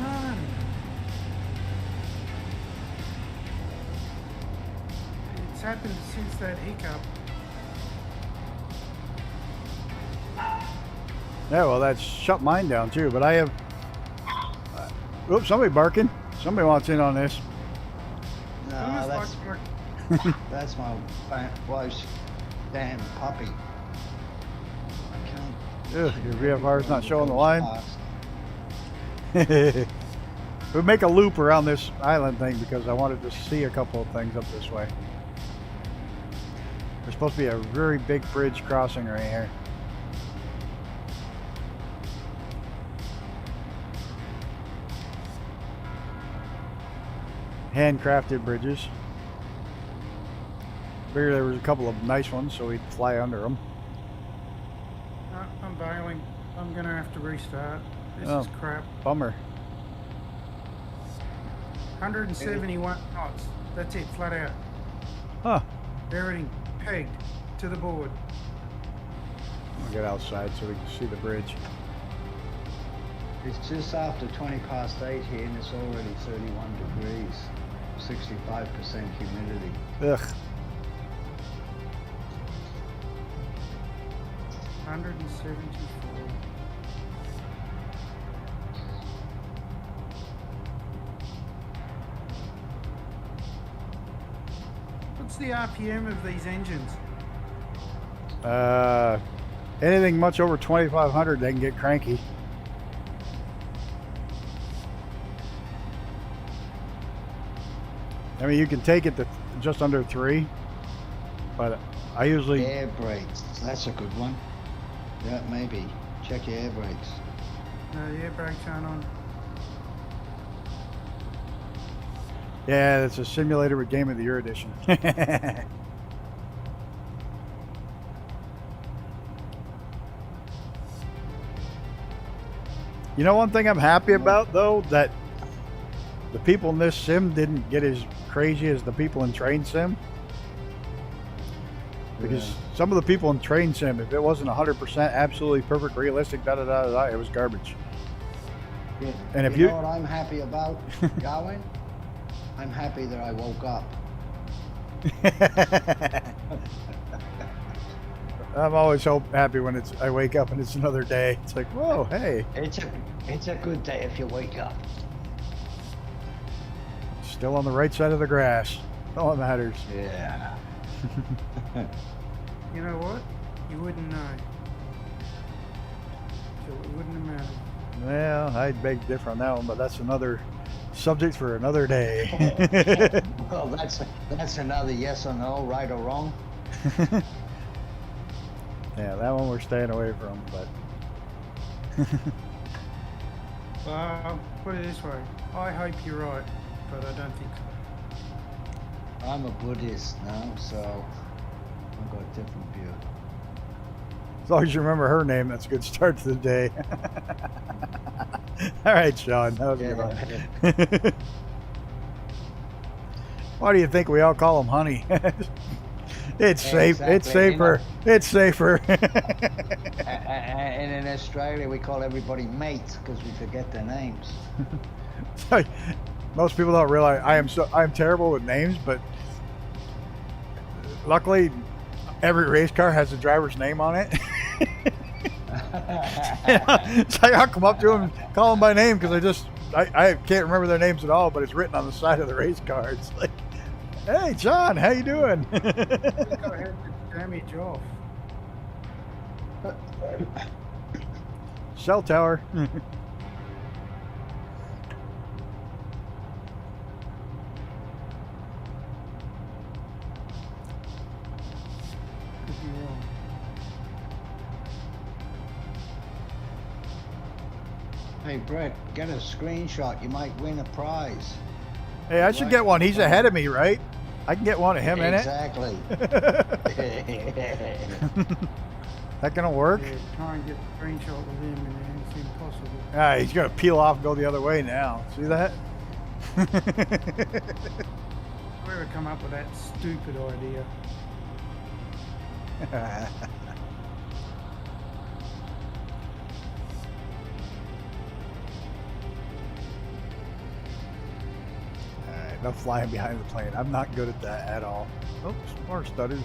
Ah. It's happened since that hiccup. Yeah, well, that's shut mine down too, but I have... oops, somebody barking. Somebody wants in on this. No, Almost that's like that's my wife's damn puppy. I can't. Ugh, your VFR's not showing the line. Past. We'll make a loop around this island thing because I wanted to see a couple of things up this way. There's supposed to be a very big bridge crossing right here. Handcrafted bridges. Figured there was a couple of nice ones so we'd fly under them. I'm bailing. I'm gonna have to restart. This Oh. is crap. Bummer. 171 knots. That's it, flat out. Huh. Everything pegged to the board. I'll get outside so we can see the bridge. It's just after 20 past 8 here and it's already 31 degrees. 65% humidity. Ugh. 174. What's the RPM of these engines? Anything much over 2,500, they can get cranky. I mean, you can take it to just under 3, but I usually... Air brakes. That's a good one. Yeah, maybe. Check your air brakes. No, the air brakes aren't on. Yeah, it's a simulator with Game of the Year edition. You know, one thing I'm happy about, though, that the people in this sim didn't get as crazy as the people in Train Sim. Because Yeah. some of the people in Train Sim, if it wasn't 100% absolutely perfect, realistic, da-da-da-da-da, it was garbage. Yeah. And if you you- know what I'm happy about, Darwin? I'm happy that I woke up. I'm always happy when I wake up and it's another day. It's like, whoa, hey, It's a good day if you wake up. still on the right side of the grass. All that matters. Yeah. You know what? You wouldn't know. So it wouldn't have mattered. Well, I'd beg to differ on that one, but that's another subject for another day. Well, that's another yes or no, right or wrong. Yeah, that one we're staying away from, but Well, put it this way. I hope you're right, but I don't think so. I'm a Buddhist now, so I've got a different view. as long as you remember her name, that's a good start to the day. All right, Sean, that was a good one. Why do you think we all call him Honey? It's safe. It's Exactly, you know. safer. It's safer. And in Australia, we call everybody mates because we forget their names. Most people don't realize I'm terrible with names, but luckily every race car has a driver's name on it. So I'll come up to them and call them by name because I can't remember their names at all, but it's written on the side of the race car. It's like, hey John, how you doing? I think I had the damage off. Cell tower. be wrong. Hey Brett, get a screenshot. You might win a prize. Hey, I should get one. He's ahead of me, right? I can get one of him Exactly. in it. That gonna work? Yeah, try and get a screenshot with him and it's impossible. Ah, he's gonna peel off and go the other way now. See that? Whoever come up with that stupid idea. Alright, no flying behind the plane. I'm not good at that at all. Oh, some more stutters.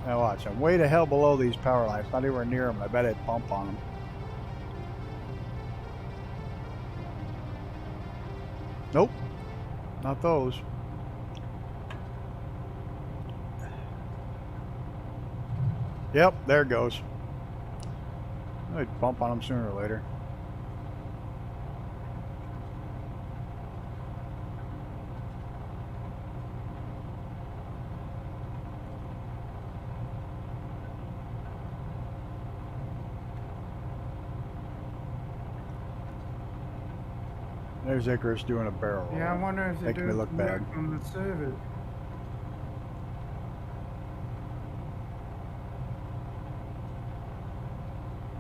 Now watch, I'm way the hell below these power lines, not anywhere near them. I bet I'd bump on them. Nope, not those. Yep, there it goes. I'd bump on them sooner or later. There's Icarus doing a barrel roll. Yeah, I wonder if they're Making me doing look some bad. work on the server.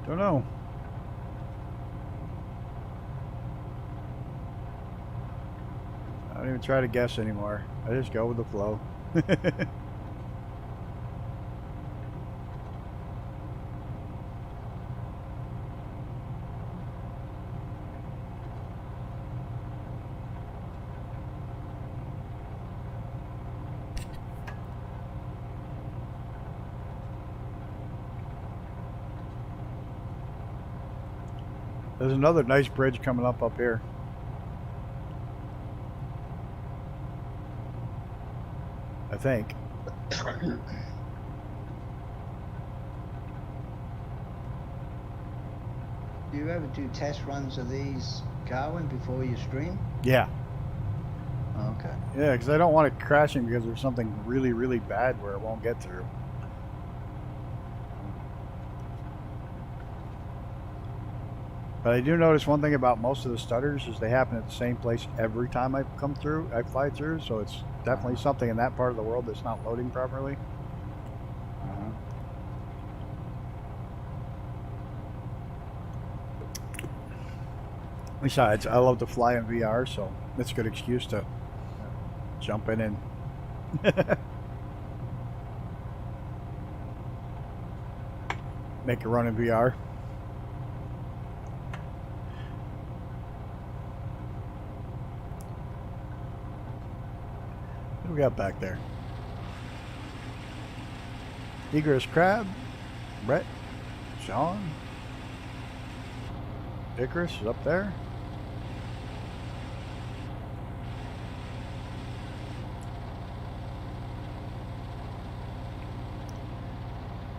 Don't know. I don't even try to guess anymore. I just go with the flow. There's another nice bridge coming up here. I think. Do you ever do test runs of these, Carwin, before you stream? Yeah. Okay. Yeah, because I don't want it crashing because there's something really, really bad where it won't get through. But I do notice one thing about most of the stutters is they happen at the same place every time I come through, I fly through, so it's definitely something in that part of the world that's not loading properly. Besides, I love to fly in VR, so it's a good excuse to jump in and make a run in VR. What do we got back there? Egress Crab, Brett, Sean, Icarus is up there.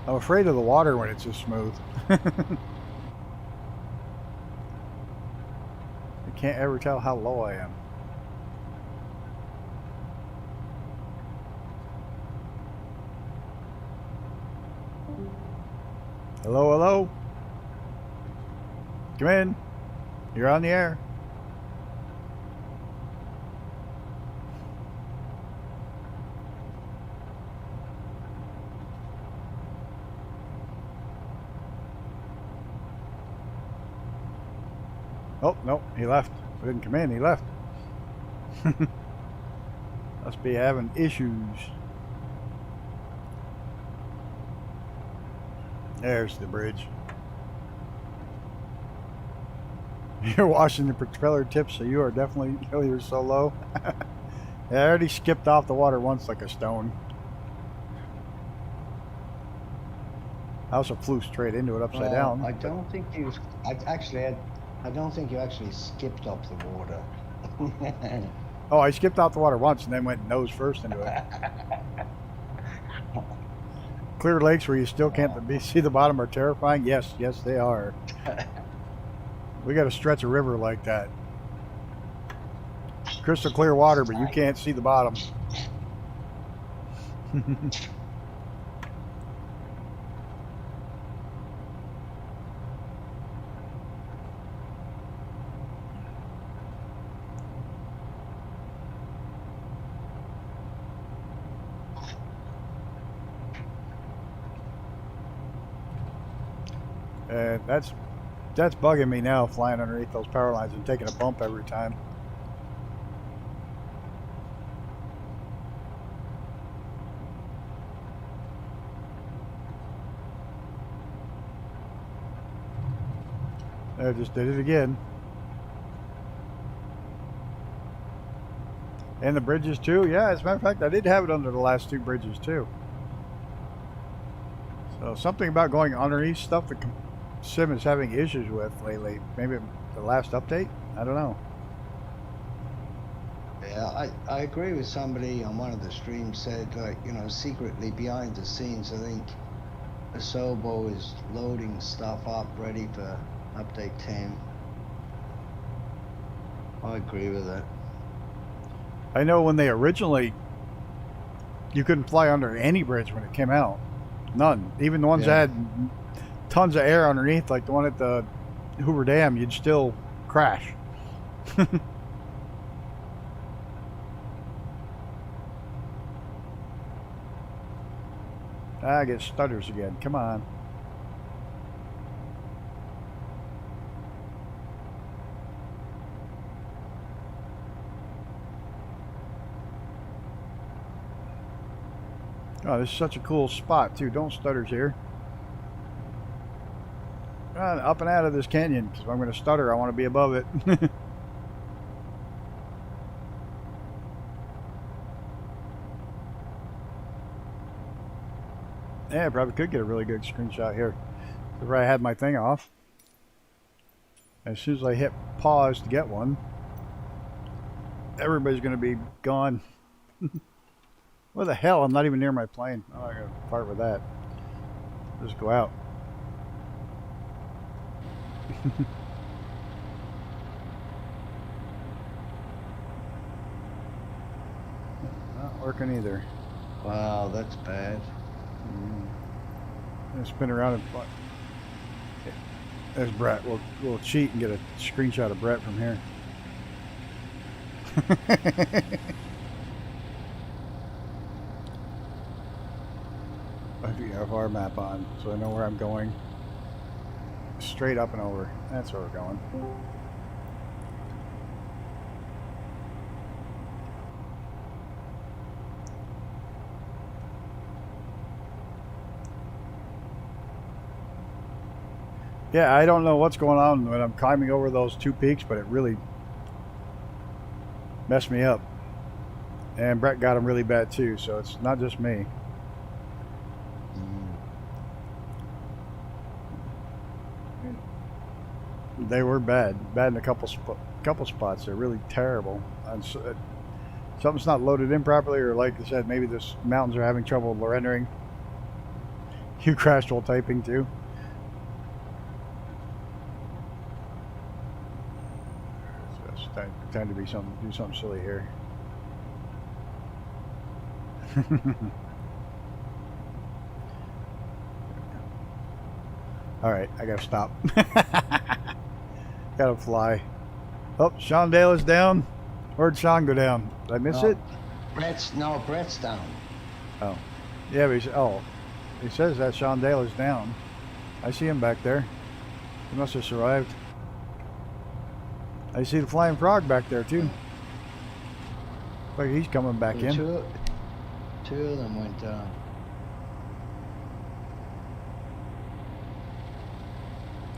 I'm afraid of the water when it's this smooth. I can't ever tell how low I am. Hello, hello. Come in. You're on the air. Oh, no, he left. He didn't come in, he left. Must be having issues. There's the bridge. You're washing the propeller tips, so you are definitely, you're so low. I already skipped off the water once like a stone. I also flew straight into it upside down. I don't think you. I don't think you actually skipped up the water. Oh, I skipped out the water once and then went nose first into it. clear lakes where you still can't see the bottom are terrifying? Yes, yes, they are. We got to stretch a river like that. Crystal clear water, but you can't see the bottom. And that's bugging me now, flying underneath those power lines and taking a bump every time. I just did it again. And the bridges too. Yeah, as a matter of fact, I did have it under the last two bridges too. So something about going underneath stuff that Sim is having issues with lately. Maybe the last update? I don't know. Yeah, I agree with somebody on one of the streams said, like, you know, secretly behind the scenes, I think Asobo is loading stuff up ready for update 10. I agree with that. I know when they originally, you couldn't fly under any bridge when it came out. None. Even the ones that had tons of air underneath, like the one at the Hoover Dam, you'd still crash. I get stutters again. Come on. Oh, this is such a cool spot too. Don't stutters here. Up and out of this canyon, because if I'm going to stutter, I want to be above it. Yeah, I probably could get a really good screenshot here. If I had my thing off. As soon as I hit pause to get one, everybody's going to be gone. What the hell? I'm not even near my plane. Oh, I got to part with that. Just go out. Not working either. Wow, that's bad. Spin around and fly. There's Brett. We'll cheat and get a screenshot of Brett from here. I do have our map on, so I know where I'm going. Straight up and over. That's where we're going. Yeah, I don't know what's going on when I'm climbing over those two peaks, but it really messed me up. And Brett got them really bad too, so it's not just me. They were bad in a couple spots. They're really terrible. And so, something's not loaded in properly, or like I said, maybe this mountains are having trouble rendering. You crashed while typing too. So it's time to be do something silly here. All right, I gotta stop. Gotta fly. Oh, Sean Dale is down. Where'd Sean go down? Did I miss it? Brett's down. Oh, yeah. But he says that Sean Dale is down. I see him back there. He must have survived. I see the flying frog back there too. Looks like he's coming back in. Two of them went down.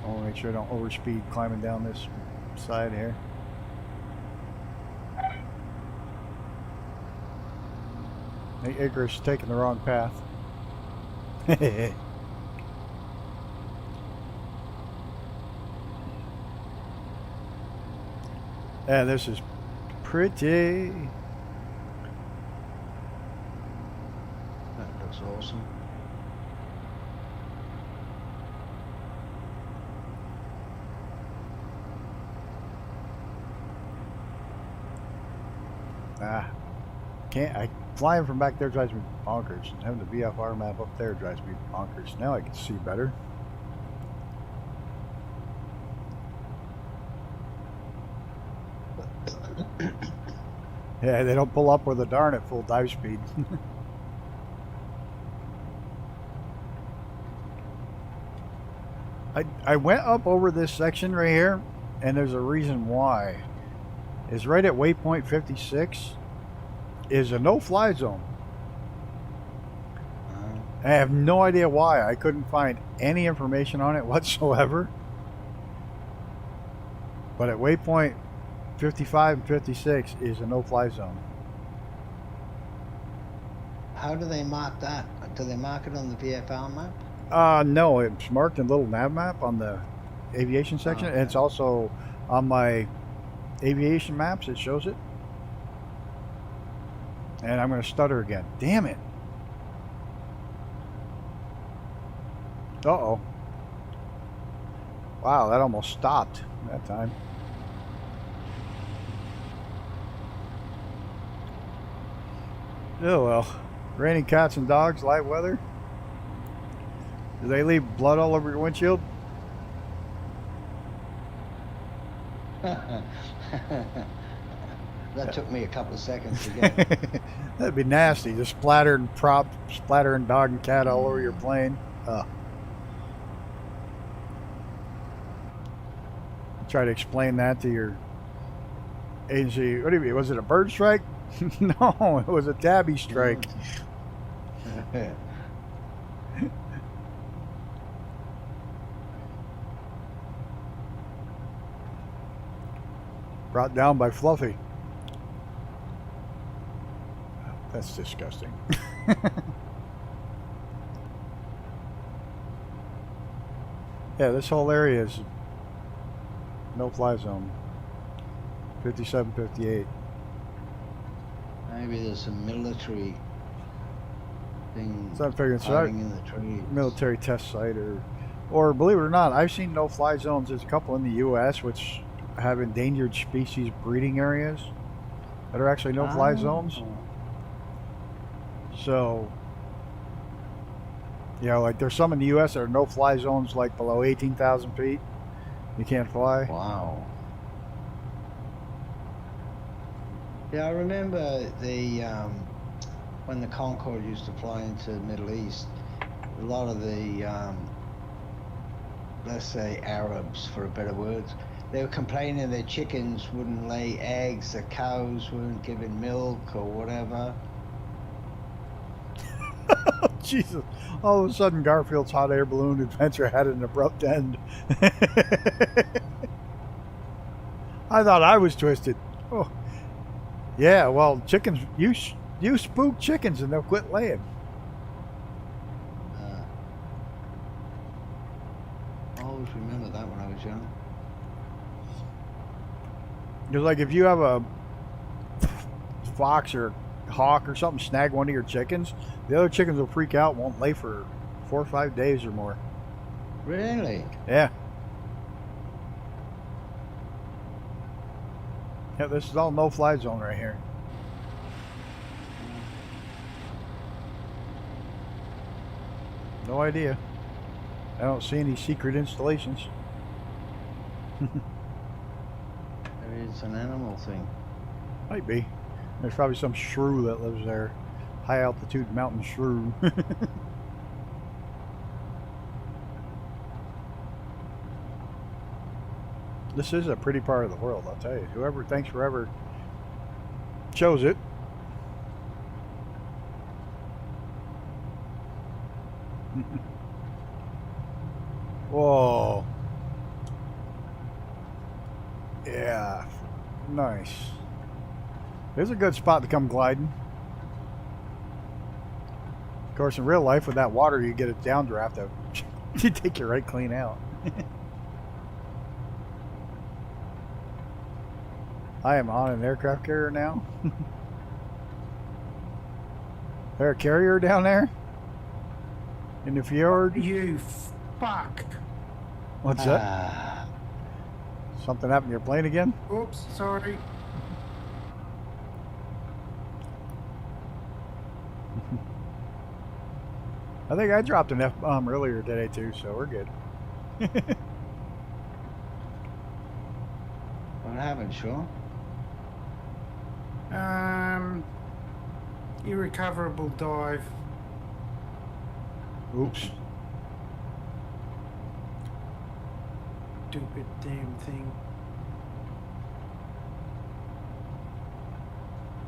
I want to make sure I don't overspeed climbing down this side here. I think Icarus is taking the wrong path. Yeah, this is pretty. That looks awesome. Can't. Flying from back there drives me bonkers. And having the VFR map up there drives me bonkers. Now I can see better. Yeah, they don't pull up with a darn at full dive speed. I went up over this section right here, and there's a reason why. It's right at waypoint 56 is a no-fly zone. I have no idea why. I couldn't find any information on it whatsoever. But at waypoint 55 and 56 is a no-fly zone. How do they mark that? Do they mark it on the VFR map? No, it's marked in a little nav map on the aviation section. Okay. And it's also on my aviation maps. It shows it. And I'm going to stutter again. Damn it. Uh-oh. Wow, that almost stopped that time. Oh well. Raining cats and dogs, light weather. Do they leave blood all over your windshield? That took me a couple of seconds to get. That'd be nasty. Just splattering dog and cat all over your plane. Try to explain that to your agency. What do you mean? Was it a bird strike? No, it was a tabby strike. Brought down by Fluffy. That's disgusting. Yeah, this whole area is no-fly zone. 57, 58. Maybe there's some military thing So I'm figuring hiding in the trees. military test site, or believe it or not, I've seen no-fly zones. There's a couple in the U.S. which have endangered species breeding areas that are actually no-fly zones. So, you know, like there's some in the U.S. that are no-fly zones, like below 18,000 feet. You can't fly. Wow. Yeah, I remember when the Concorde used to fly into the Middle East, a lot of the, let's say Arabs, for a better word, they were complaining their chickens wouldn't lay eggs, their cows weren't giving milk or whatever. Jesus. All of a sudden, Garfield's hot air balloon adventure had an abrupt end. I thought I was twisted. Oh. Yeah, well, chickens, you spook chickens and they'll quit laying. I always remember that when I was young. Because, like, if you have a fox or hawk or something snag one of your chickens, the other chickens will freak out and won't lay for 4 or 5 days or more. Really? Yeah. Yeah, this is all no-fly zone right here. No idea. I don't see any secret installations. Maybe it's an animal thing. Might be. There's probably some shrew that lives there. High altitude mountain shrew. This is a pretty part of the world, I'll tell you. Thanks for whoever chose it. Whoa. Yeah. Nice. There's a good spot to come gliding. Of course, in real life, with that water, you get a downdraft that you take you right clean out. I am on an aircraft carrier now. There a carrier down there? In the fjord? You fuck. What's that? Something happened to your plane again? Oops, sorry. I think I dropped an F-bomb earlier today too, so we're good. What happened, Sean? Irrecoverable dive. Oops. Stupid damn thing.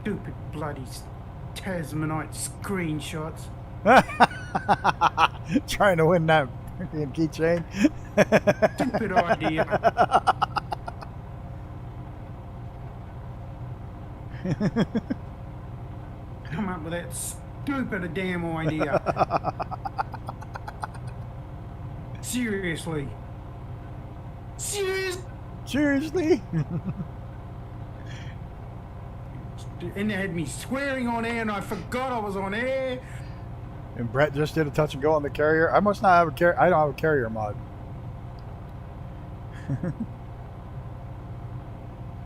Stupid bloody Tasmanite screenshots. Trying to win that freaking keychain. Stupid idea. Come up with that stupid damn idea. Seriously. Seriously? And they had me swearing on air, and I forgot I was on air. And Brett just did a touch and go on the carrier. I must not have a carrier. I don't have a carrier mod.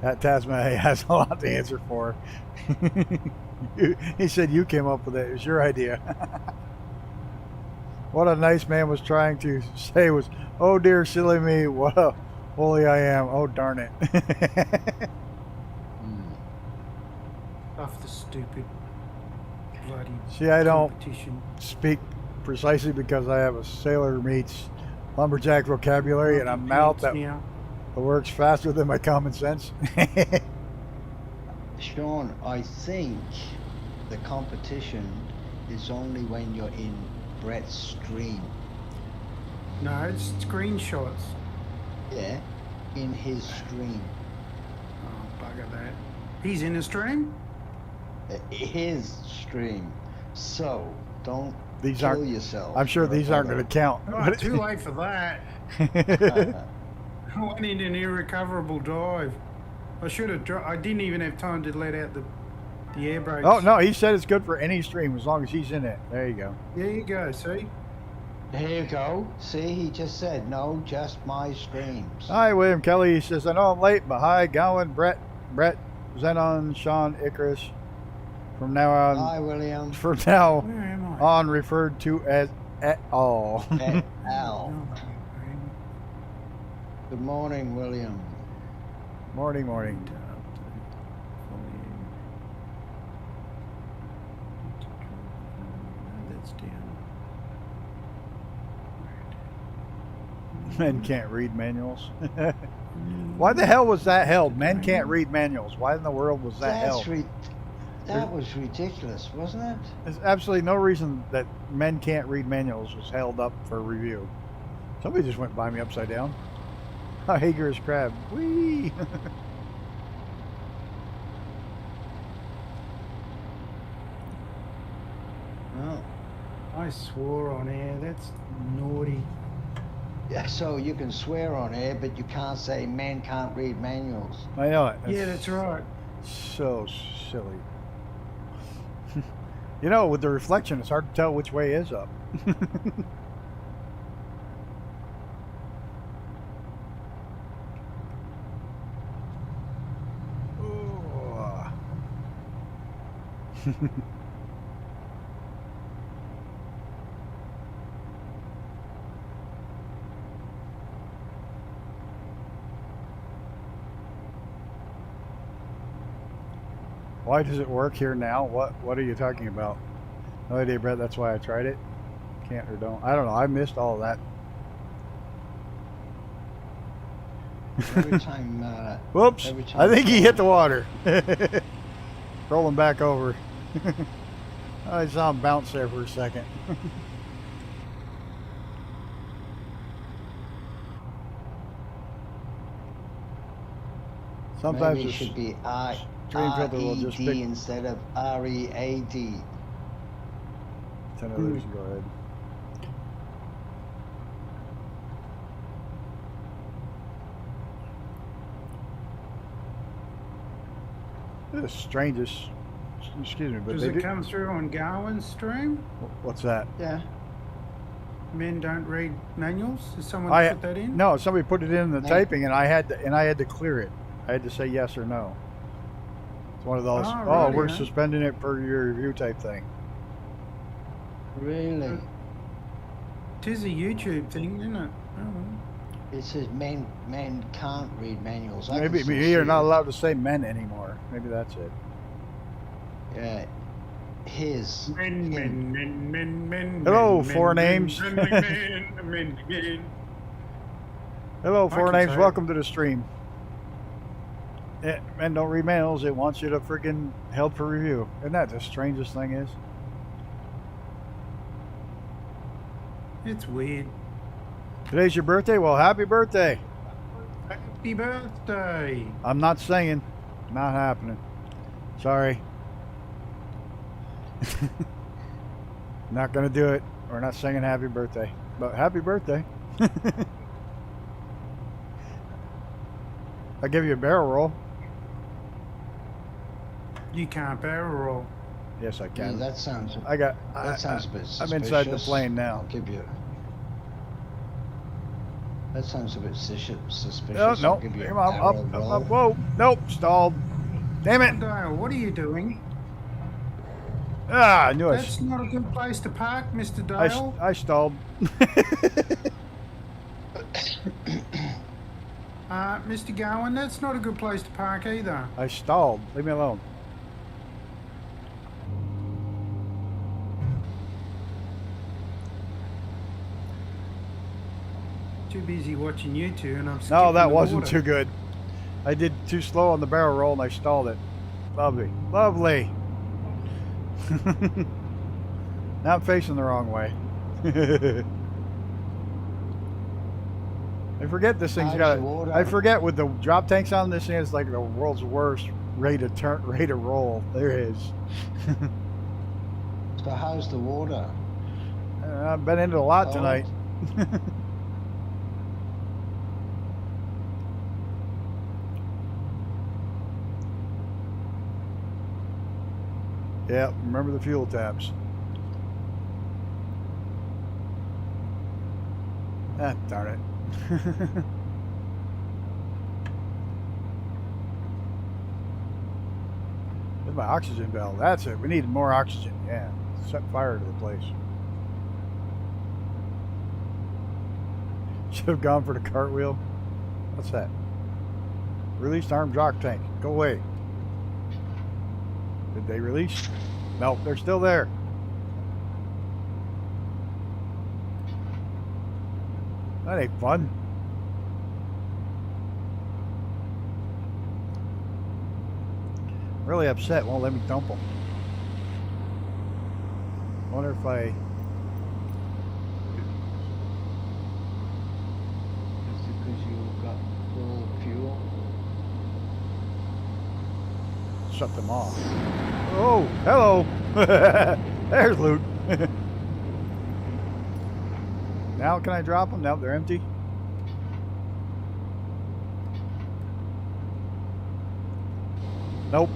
That Tasman has a lot to answer for. He said you came up with it. It was your idea. What a nice man was trying to say was, "Oh dear, silly me, what a holy I am. Oh darn it." Off the stupid bloody See, I don't competition. speak precisely because I have a sailor meets lumberjack vocabulary and a mouth that Now. works faster than my common sense. Sean, I think the competition is only when you're in Brett's stream. No, it's screenshots. Yeah, in his stream. Oh, bugger that. He's in a stream? His stream. So, don't These kill aren't. yourself. I'm sure these aren't going to count. Oh, too late for that. I went into an irrecoverable dive. I should have. I didn't even have time to let out the air brakes. Oh no, he said it's good for any stream as long as he's in it. There you go. There you go. See. There you go. See, he just said, no, just my streams. Hi, William Kelly. He says, I know I'm late, but hi, Gowan, Brett, Zenon, Sean, Icarus. From now on, Hi, William. from now Where am I? on, referred to as et al. Et al. No, Good morning, William. Morning, morning. That's down. Men can't read manuals. Why the hell was that held? Men can't read manuals. Why in the world was that held? That was ridiculous, wasn't it? There's absolutely no reason that men can't read manuals was held up for review. Somebody just went by me upside down. Oh, Hager's crab. Whee! Oh. I swore on air. That's naughty. Yeah, so you can swear on air, but you can't say men can't read manuals. I know it. Yeah, that's right. So silly. You know, with the reflection, it's hard to tell which way is up. Oh. Why does it work here now? What are you talking about? No idea, Brett. That's why I tried it. Can't or don't. I don't know. I missed all of that. Every time. Whoops. Every time I think he hit the water. Rolling back over. I saw him bounce there for a second. Sometimes Maybe it the should be stream filter will just R-E-D pick. instead of R-E-A-D. 10 others, go ahead. This is strangest. Excuse me, but Does they it do. come through on Garwin's stream? What's that? Yeah. Men don't read manuals. Did someone I put that in? no. Somebody put it in the No. typing, and I had to clear it. I had to say yes or no. It's one of those. Oh, Oh, really, we're huh? suspending it per your review type thing. Really? Tis a YouTube thing, isn't it? Oh, well. It says men can't read manuals. I Maybe can still you're see not it. allowed to say men anymore. Maybe that's it. Yeah. His. Men, him. men. Hello, men, four men, names. men. Hello, four can names. say it. Welcome to the stream. Men don't read manuals. It wants you to freaking held for review. Isn't that the strangest thing is? It's weird. Today's your birthday? Well, happy birthday. Happy birthday. I'm not singing. Not happening. Sorry. Not gonna do it. We're not singing happy birthday. But happy birthday. I'll give you a barrel roll. You can't barrel roll. Yes, I Yeah, can. that sounds. That sounds a bit suspicious. I'm inside the plane now. I'll give you. That sounds a bit suspicious. Oh, no. I'll give you a Come on. barrel Up. roll. Whoa. Nope. Stalled. Damn it. Dale, what are you doing? Ah, I knew That's not a good place to park, Mr. Dale. I stalled. Mr. Gowan, that's not a good place to park either. I stalled. Leave me alone. Too busy watching you two, and I'm No, skipping that the wasn't water. too good. I did too slow on the barrel roll and I stalled it. Lovely. Lovely. Now I'm facing the wrong way. I forget this thing's How's got. the water? I forget with the drop tanks on this thing, it's like the world's worst rate of roll. There it is. So how's the water? I've been into a lot Oh. tonight. Yeah, remember the fuel taps. Ah, darn it. There's my oxygen valve. That's it. We need more oxygen. Yeah. Set fire to the place. Should have gone for the cartwheel. What's that? Released armed jock tank. Go away. Did they release? No, they're still there. That ain't fun. Really upset. Won't let me dump them. Wonder if I. It's because you got full fuel. Shut them off. Oh, hello. There's loot. Now can I drop them? No, they're empty. Nope.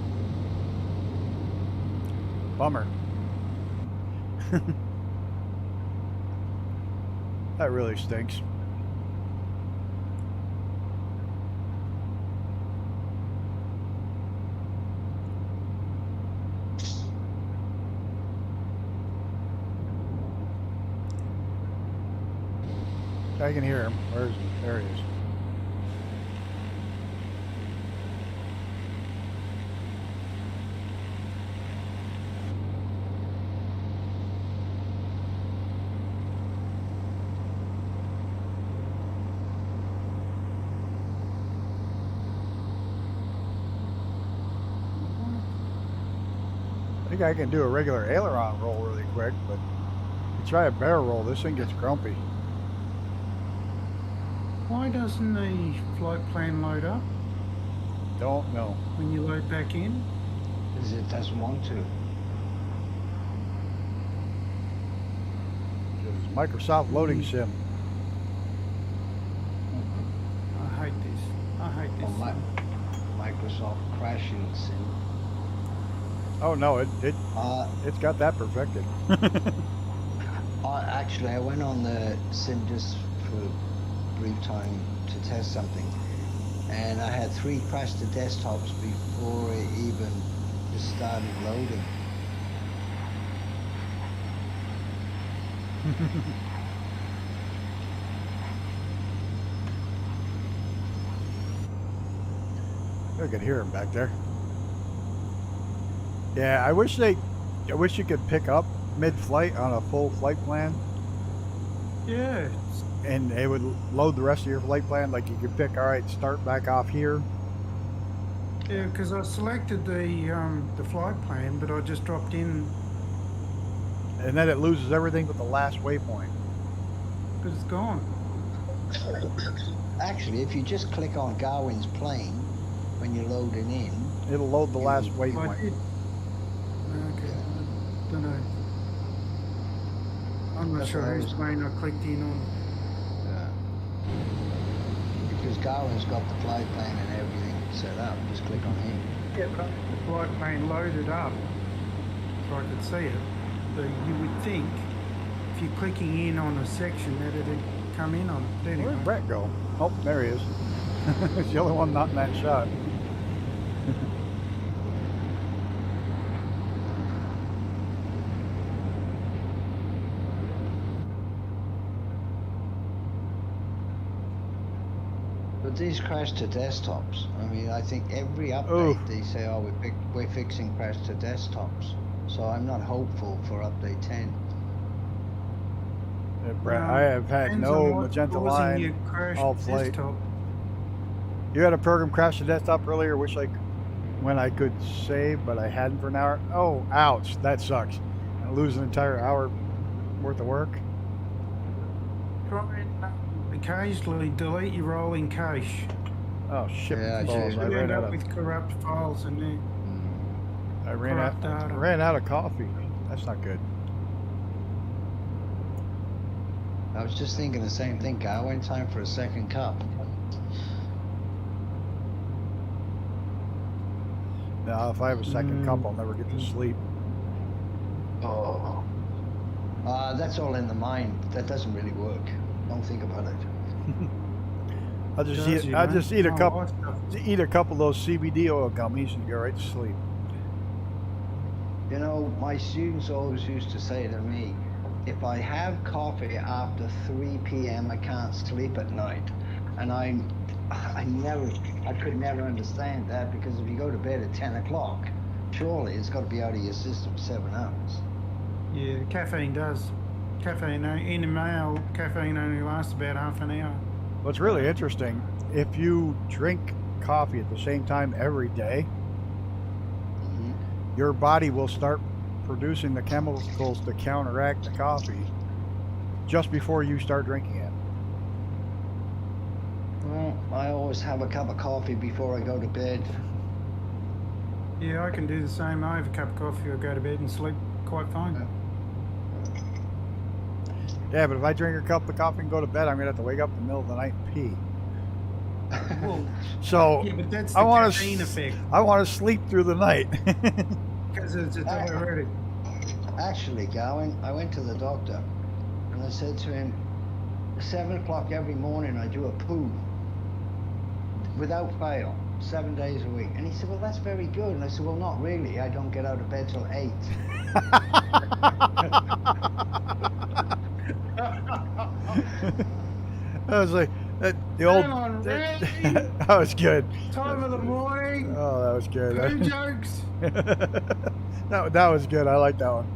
Bummer. That really stinks. I can hear him. Where is he? There he is. I think I can do a regular aileron roll really quick, but if you try a barrel roll, this thing gets grumpy. Why doesn't the flight plan load up Don't know. when you load back in? Because it doesn't want to. It's Microsoft loading sim. I hate this. I hate this. Or Microsoft crashing sim. Oh no, it's got that perfected. Actually, I went on the sim just for a brief time to test something, and I had 3 crash to desktops before it even just started loading. I could hear him back there. Yeah, I wish you could pick up mid-flight on a full flight plan, Yeah, and it would load the rest of your flight plan. Like you could pick, all right, start back off here. yeah, because I selected the flight plan, but I just dropped in And then it loses everything but the last waypoint. because it's gone. Actually, if you just click on Garwin's plane when you're loading in, It'll load the last Well, I waypoint. did. Okay, I don't know. I'm not That's sure what I whose was- plane I clicked in on. because Garwin's got the flight plan and everything set up, just click on him. Yeah, but the flight plane loaded up, so I could see it. But you would think if you're clicking in on a section that it'd come in on it. But anyway, Where'd Brett go? Oh, there he is. He's the only one not in that shot. But these crash to desktops. I mean, I think every update Ooh. they say, "Oh, we're fixing crash to desktops." So I'm not hopeful for update 10. Brett, I have had depends no on what's magenta causing line your crash all flight. desktop. You had a program crash to desktop earlier. Wish when I could save, but I hadn't for an hour. Oh, ouch! That sucks. I lose an entire hour worth of work. Try and occasionally delete your rolling cache. Oh shit! Yeah, balls. you I You ran end out up of. with corrupt files in there. I ran out. corrupt data. Ran out of coffee. That's not good. I was just thinking the same thing, Garwin. Time for a second cup. Now, if I have a second cup, I'll never get to sleep. Oh. That's all in the mind. That doesn't really work. Don't think about it. I'll just Does, eat. you I'll know? just eat a My couple. wife does. Eat a couple of those CBD oil gummies and go right to sleep. You know, my students always used to say to me, if I have coffee after 3 p.m., I can't sleep at night. And I could never understand that, because if you go to bed at 10 o'clock, surely it's got to be out of your system 7 hours. Yeah, caffeine does. Caffeine in a male, caffeine only lasts about half an hour. What's really interesting, if you drink coffee at the same time every day, Mhm. your body will start producing the chemicals to counteract the coffee just before you start drinking it. Well, I always have a cup of coffee before I go to bed. Yeah, I can do the same. I have a cup of coffee, I go to bed and sleep quite fine. Yeah, but if I drink a cup of coffee and go to bed, I'm gonna have to wake up in the middle of the night and pee. Well, So yeah, but that's the I want caffeine effect, to sleep through the night. because it's diuretic. Actually, Garwin, I went to the doctor and I said to him, 7 o'clock every morning I do a poo without fail, 7 days a week. And he said, well, that's very good. And I said, well, not really. I don't get out of bed till 8. I was like, the old. Hang on, Randy. That was good. Time of the morning, Oh, that was good. poo jokes. that was good. I like that one.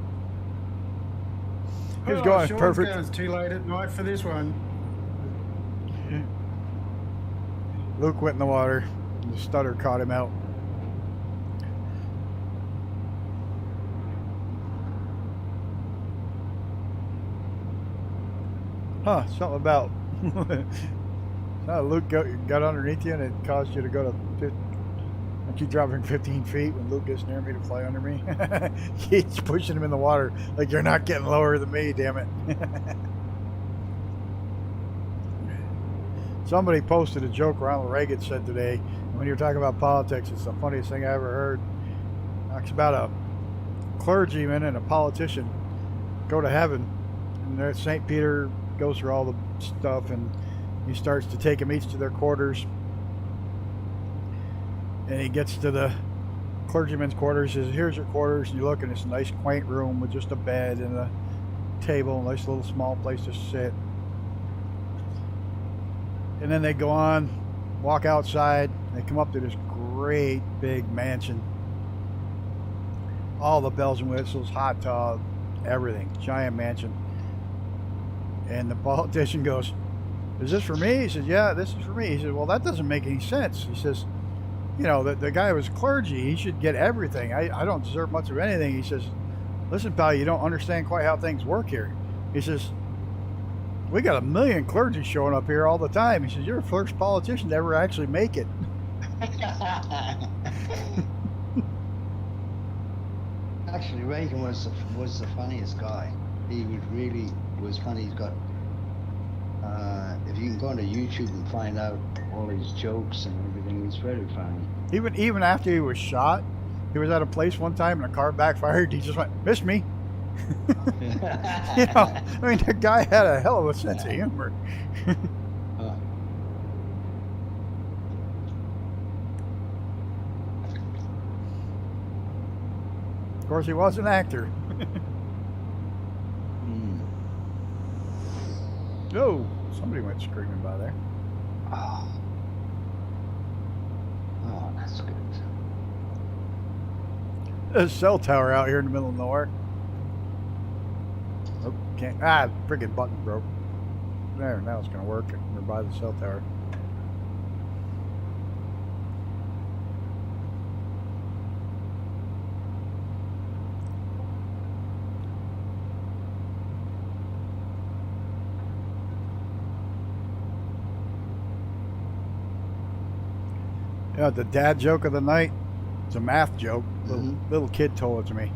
He was going sure perfect. It's too late at night for this one. Luke went in the water. The stutter caught him out. Huh, something about Luke got underneath you and it caused you to go to I keep dropping 15 feet when Luke gets near me to fly under me. He's pushing him in the water like, you're not getting lower than me, damn it. Somebody posted a joke Ronald Reagan said today, when you're talking about politics, it's the funniest thing I ever heard. Talks about a clergyman and a politician go to heaven, and there St. Peter goes through all the stuff, and he starts to take them each to their quarters, and he gets to the clergyman's quarters, says, here's your quarters, and you look, and it's a nice quaint room with just a bed and table, nice little small place to sit. And then they go on, walk outside, they come up to this great big mansion. All the bells and whistles, hot tub, everything, giant mansion. And the politician goes, "Is this for me?" He says, "Yeah, this is for me." He says, "Well, that doesn't make any sense." He says, "You know, the guy was clergy. He should get everything. I don't deserve much of anything." He says, "Listen, pal, you don't understand quite how things work here." He says, "We got 1 million clergy showing up here all the time." He says, "You're the first politician to ever actually make it." Actually, Reagan was the funniest guy. He really was funny. He's got. If you can go onto YouTube and find out all his jokes and everything, it's very funny. Even after he was shot, he was at a place one time and a car backfired. He just went, "Missed me." You know, I mean, the guy had a hell of a sense of humor. Of course, he was an actor. Oh, somebody went screaming by there. Oh, that's good. There's a cell tower out here in the middle of nowhere. Oh, can't. Friggin' button broke. There, now it's gonna work. We're by the cell tower. You know, the dad joke of the night, it's a math joke. Little kid told it to me.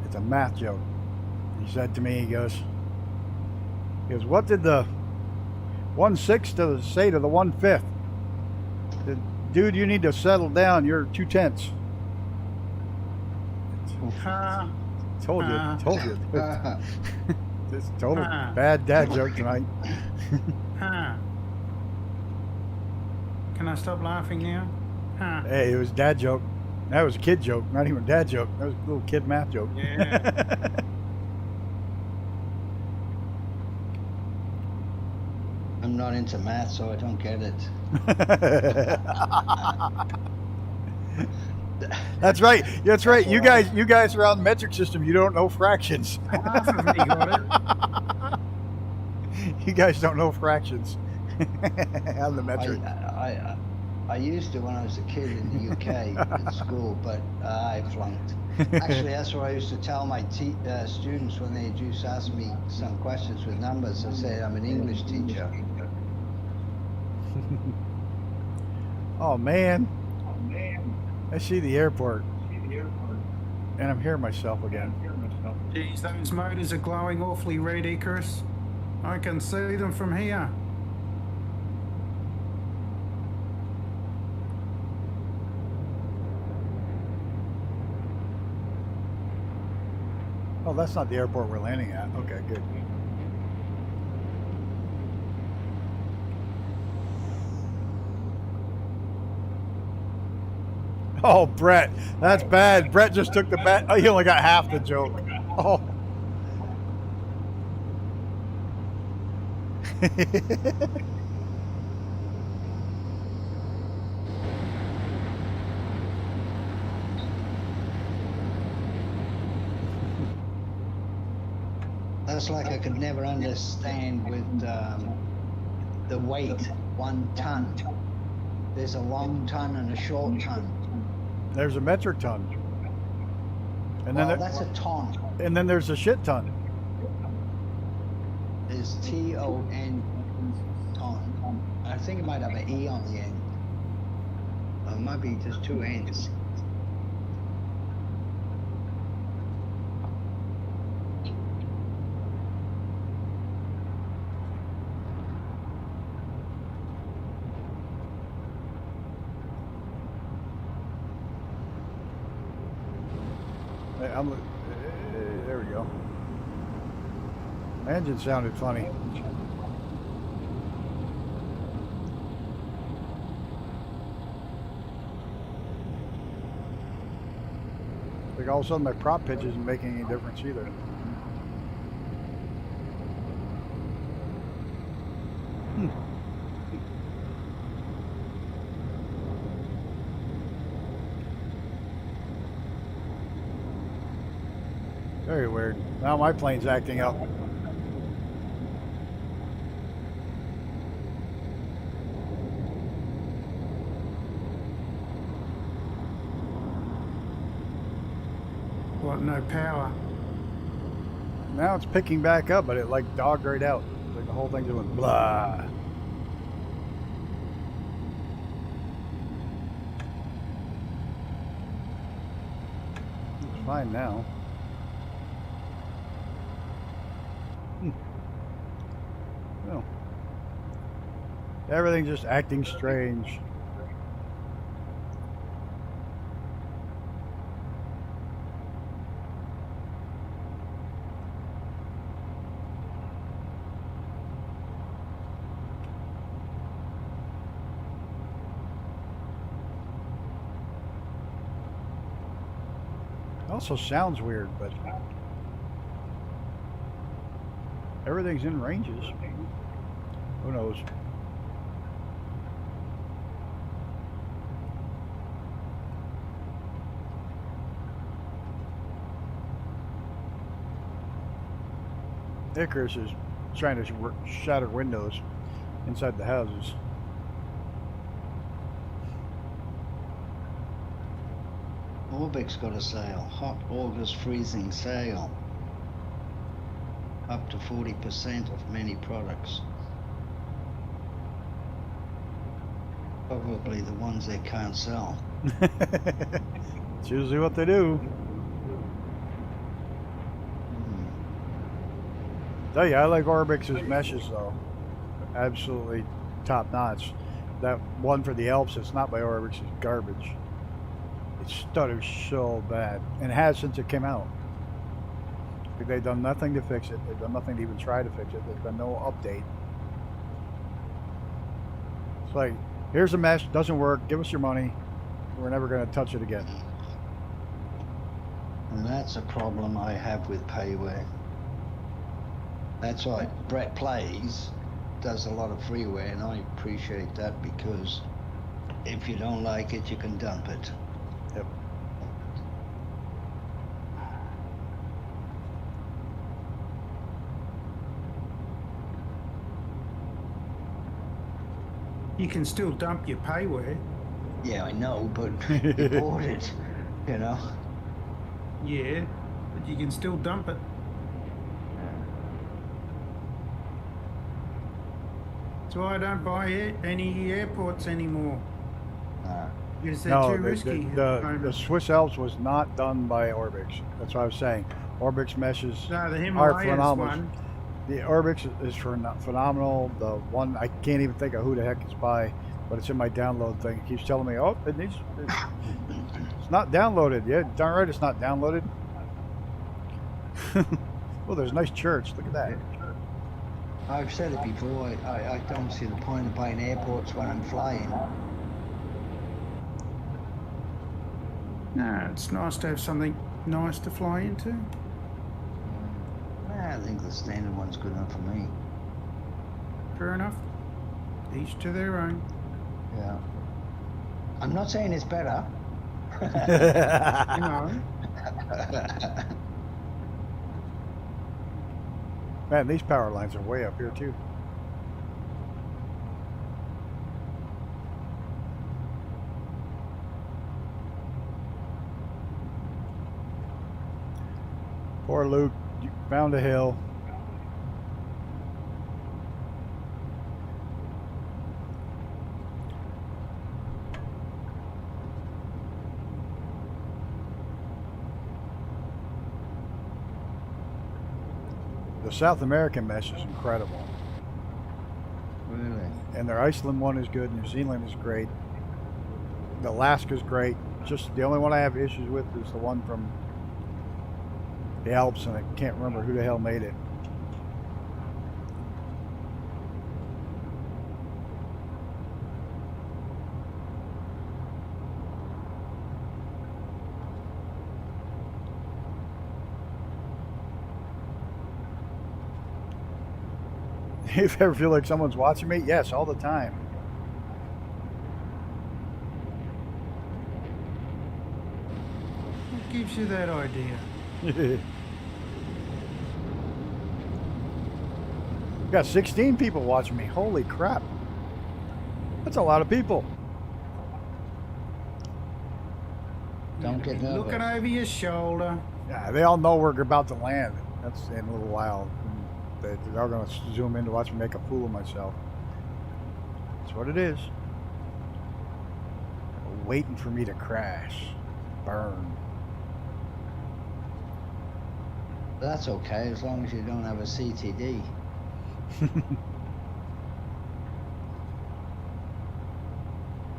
It's a math joke. He said to me, he goes, "What did the 1/6 say to the 1/5? Dude, you need to settle down. You're 2/10." Told you. It's total bad dad joke tonight. Can I stop laughing now? Hey, it was dad joke. That was a kid joke, not even a dad joke. That was a little kid math joke. Yeah. I'm not into math, so I don't get it. That's right. That's right. You guys are on the metric system. You don't know fractions. Half of me got it. You guys don't know fractions. On the metric. I used to when I was a kid in the UK at school, but I flunked. Actually, that's what I used to tell my students when they used to ask me some questions with numbers. I said, "I'm an English teacher." Oh man. I see the airport. And I'm hearing myself again. Geez, those motors are glowing awfully red, Icarus. I can see them from here. Oh, that's not the airport we're landing at. Okay, good. Oh, Brett, that's bad. Brett just took the bet. Oh, he only got half the joke. Oh. That's like I could never understand with the weight, 1 ton. There's a long ton and a short ton. There's a metric ton. And then That's a ton. And then there's a shit ton. There's T-O-N, ton. I think it might have an E on the end. Or it might be just 2 N's. There we go. Engine sounded funny. Like all of a sudden my prop pitch isn't making any difference either. Hmm. Very weird. Now my plane's acting up. What, no power? Now it's picking back up, but it like dogged right out. Like the whole thing just went blah. It's fine now. No. Everything's just acting strange. Also sounds weird, but everything's in ranges. Who knows? Icarus is trying to shatter windows inside the houses. Orbic's got a sale, hot August freezing sale. Up to 40% of many products. Probably the ones they can't sell. It's usually what they do. Tell you, I like Orbix's meshes though. Absolutely top notch. That one for the Alps, it's not by Orbix, it's garbage. It stutters so bad, and it has since it came out. They've done nothing to fix it. They've done nothing to even try to fix it. There's been no update. It's like, here's a mesh, doesn't work, give us your money. We're never going to touch it again. And that's a problem I have with payware. That's why Brett Plays does a lot of freeware, and I appreciate that, because if you don't like it, you can dump it. Yep. You can still dump your payware. Yeah, I know, but you bought it, you know? Yeah, but you can still dump it. That's why I don't buy any airports anymore. Because they're too risky. The Swiss Alps was not done by Orbix. That's what I was saying. Orbix meshes No, the are Himalayas phenomenal. one. The Orbix is phenomenal. The one I can't even think of who the heck it's by, but it's in my download thing. It keeps telling me, oh, it's not downloaded. Yeah, darn right, it's not downloaded. Well, there's a nice church. Look at that. I've said it before, I don't see the point of buying airports when I'm flying. No, it's nice to have something nice to fly into. I think the standard one's good enough for me. Fair enough. Each to their own. Yeah. I'm not saying it's better. You know. Man, these power lines are way up here too. Poor Luke, you found a hill. The South American mesh is incredible. Really? And their Iceland one is good. New Zealand is great. The Alaska's great. Just the only one I have issues with is the one from the Alps, and I can't remember who the hell made it. If I ever feel like someone's watching me, yes, all the time. What gives you that idea? Got 16 people watching me. Holy crap. That's a lot of people. Don't get nervous. Looking over your shoulder. Yeah, they all know we're about to land. That's in a little while. They're all going to zoom in to watch me make a fool of myself. That's what it is. Waiting for me to crash. Burn. That's okay, as long as you don't have a CTD.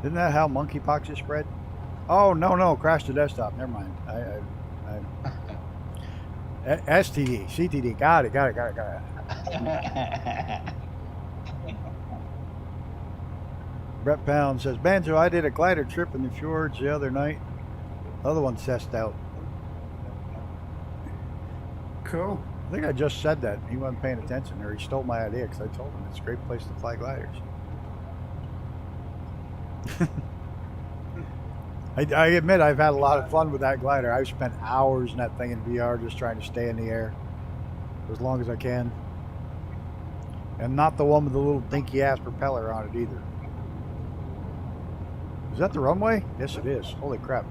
Isn't that how monkeypox is spread? Oh, no, crash the desktop. Never mind. STD, CTD. Got it. Brett Pound says, Banjo, I did a glider trip in the fjords the other night. The other one cessed out. Cool. I think I just said that. He wasn't paying attention, or he stole my idea because I told him it's a great place to fly gliders. I admit I've had a lot of fun with that glider. I've spent hours in that thing in VR just trying to stay in the air for as long as I can. And not the one with the little dinky ass propeller on it either. Is that the runway? Yes, it is. Holy crap.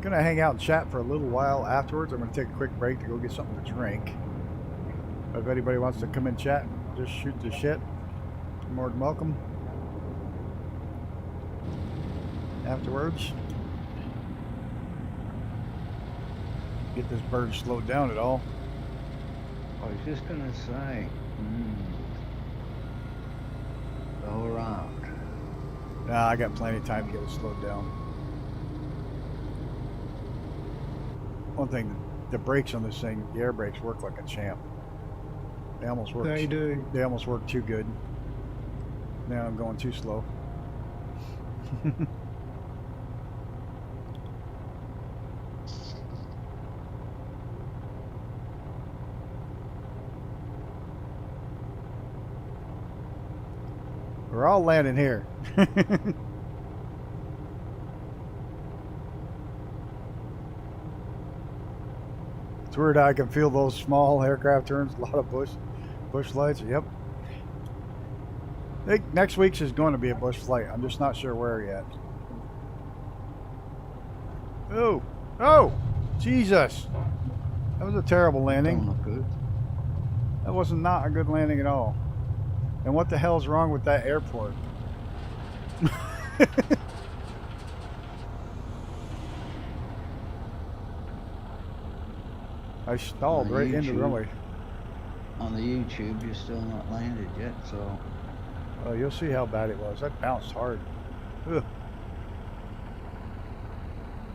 Gonna hang out and chat for a little while afterwards. I'm gonna take a quick break to go get something to drink. If anybody wants to come and chat, just shoot the shit. You're more than welcome. Afterwards, get this bird slowed down at all. I was just gonna say, go around. Nah, I got plenty of time to get it slowed down. One thing, the brakes on this thing, the air brakes work like a champ. They almost work. They do. They almost work too good. Now I'm going too slow. We're all landing here. It's weird how I can feel those small aircraft turns, a lot of bush lights. Yep. I think next week's is going to be a bush flight. I'm just not sure where yet. Oh, Jesus. That was a terrible landing. Don't look good. That was not a good landing at all. And what the hell's wrong with that airport? I stalled right into the runway. On the YouTube, you're still not landed yet, so... Oh, you'll see how bad it was. That bounced hard. Ugh.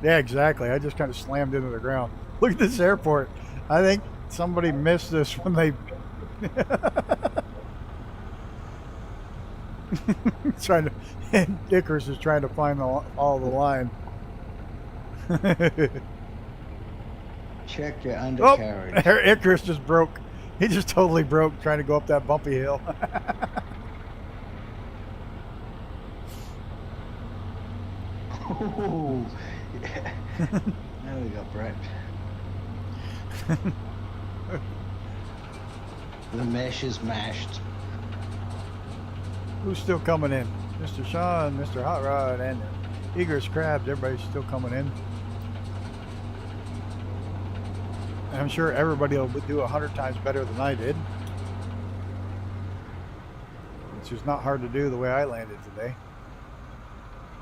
Yeah, exactly. I just kind of slammed into the ground. Look at this airport. I think somebody missed this when they... trying to... And Icarus is trying to find all the line. Check your undercarriage. Oh, Icarus just broke. He just totally broke trying to go up that bumpy hill. Ooh. Yeah. There we go, Brett. The mesh is mashed. Who's still coming in? Mr. Sean, Mr. Hot Rod, and Eagers Crabs. Everybody's still coming in. I'm sure everybody will do 100 times better than I did. It's just not hard to do the way I landed today.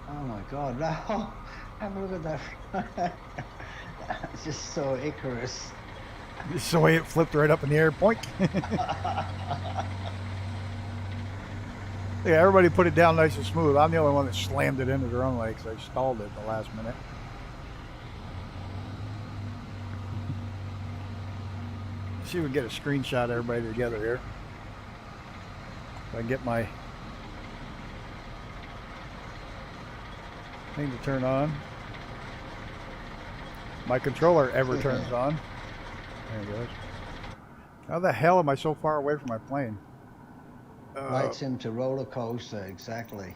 Oh my God! No, have a look at that. It's just so Icarus. Just the way it flipped right up in the air. Poink. Yeah, everybody put it down nice and smooth. I'm the only one that slammed it into the runway because I stalled it at the last minute. See if we can get a screenshot of everybody together here. If I can get my thing to turn on. My controller ever turns on. There it goes. How the hell am I so far away from my plane? Lights him to roller coaster, exactly.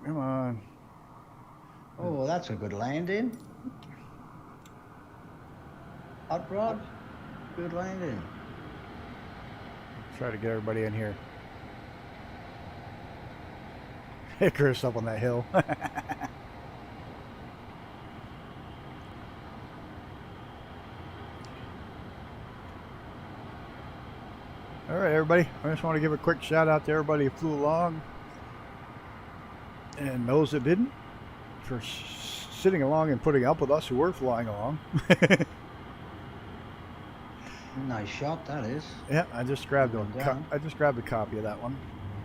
Come on. Oh, well, that's a good landing. Hot rod, good landing. Try to get everybody in here. Hey, Chris, up on that hill. All right, everybody. I just want to give a quick shout out to everybody who flew along, and those that didn't, for sitting along and putting up with us who were flying along. Nice shot, that is. Yeah, I just grabbed Well done. I just grabbed a copy of that one.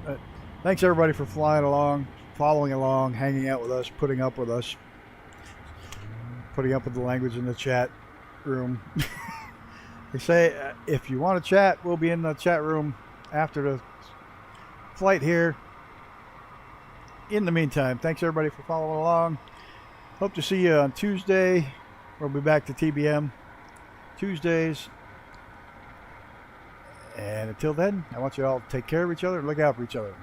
But thanks everybody for flying along, following along, hanging out with us, putting up with us, putting up with the language in the chat room. They say if you want to chat, we'll be in the chat room after the flight here. In the meantime, thanks everybody for following along. Hope to see you on Tuesday. We'll be back to TBM Tuesdays. And until then, I want you all to take care of each other and look out for each other.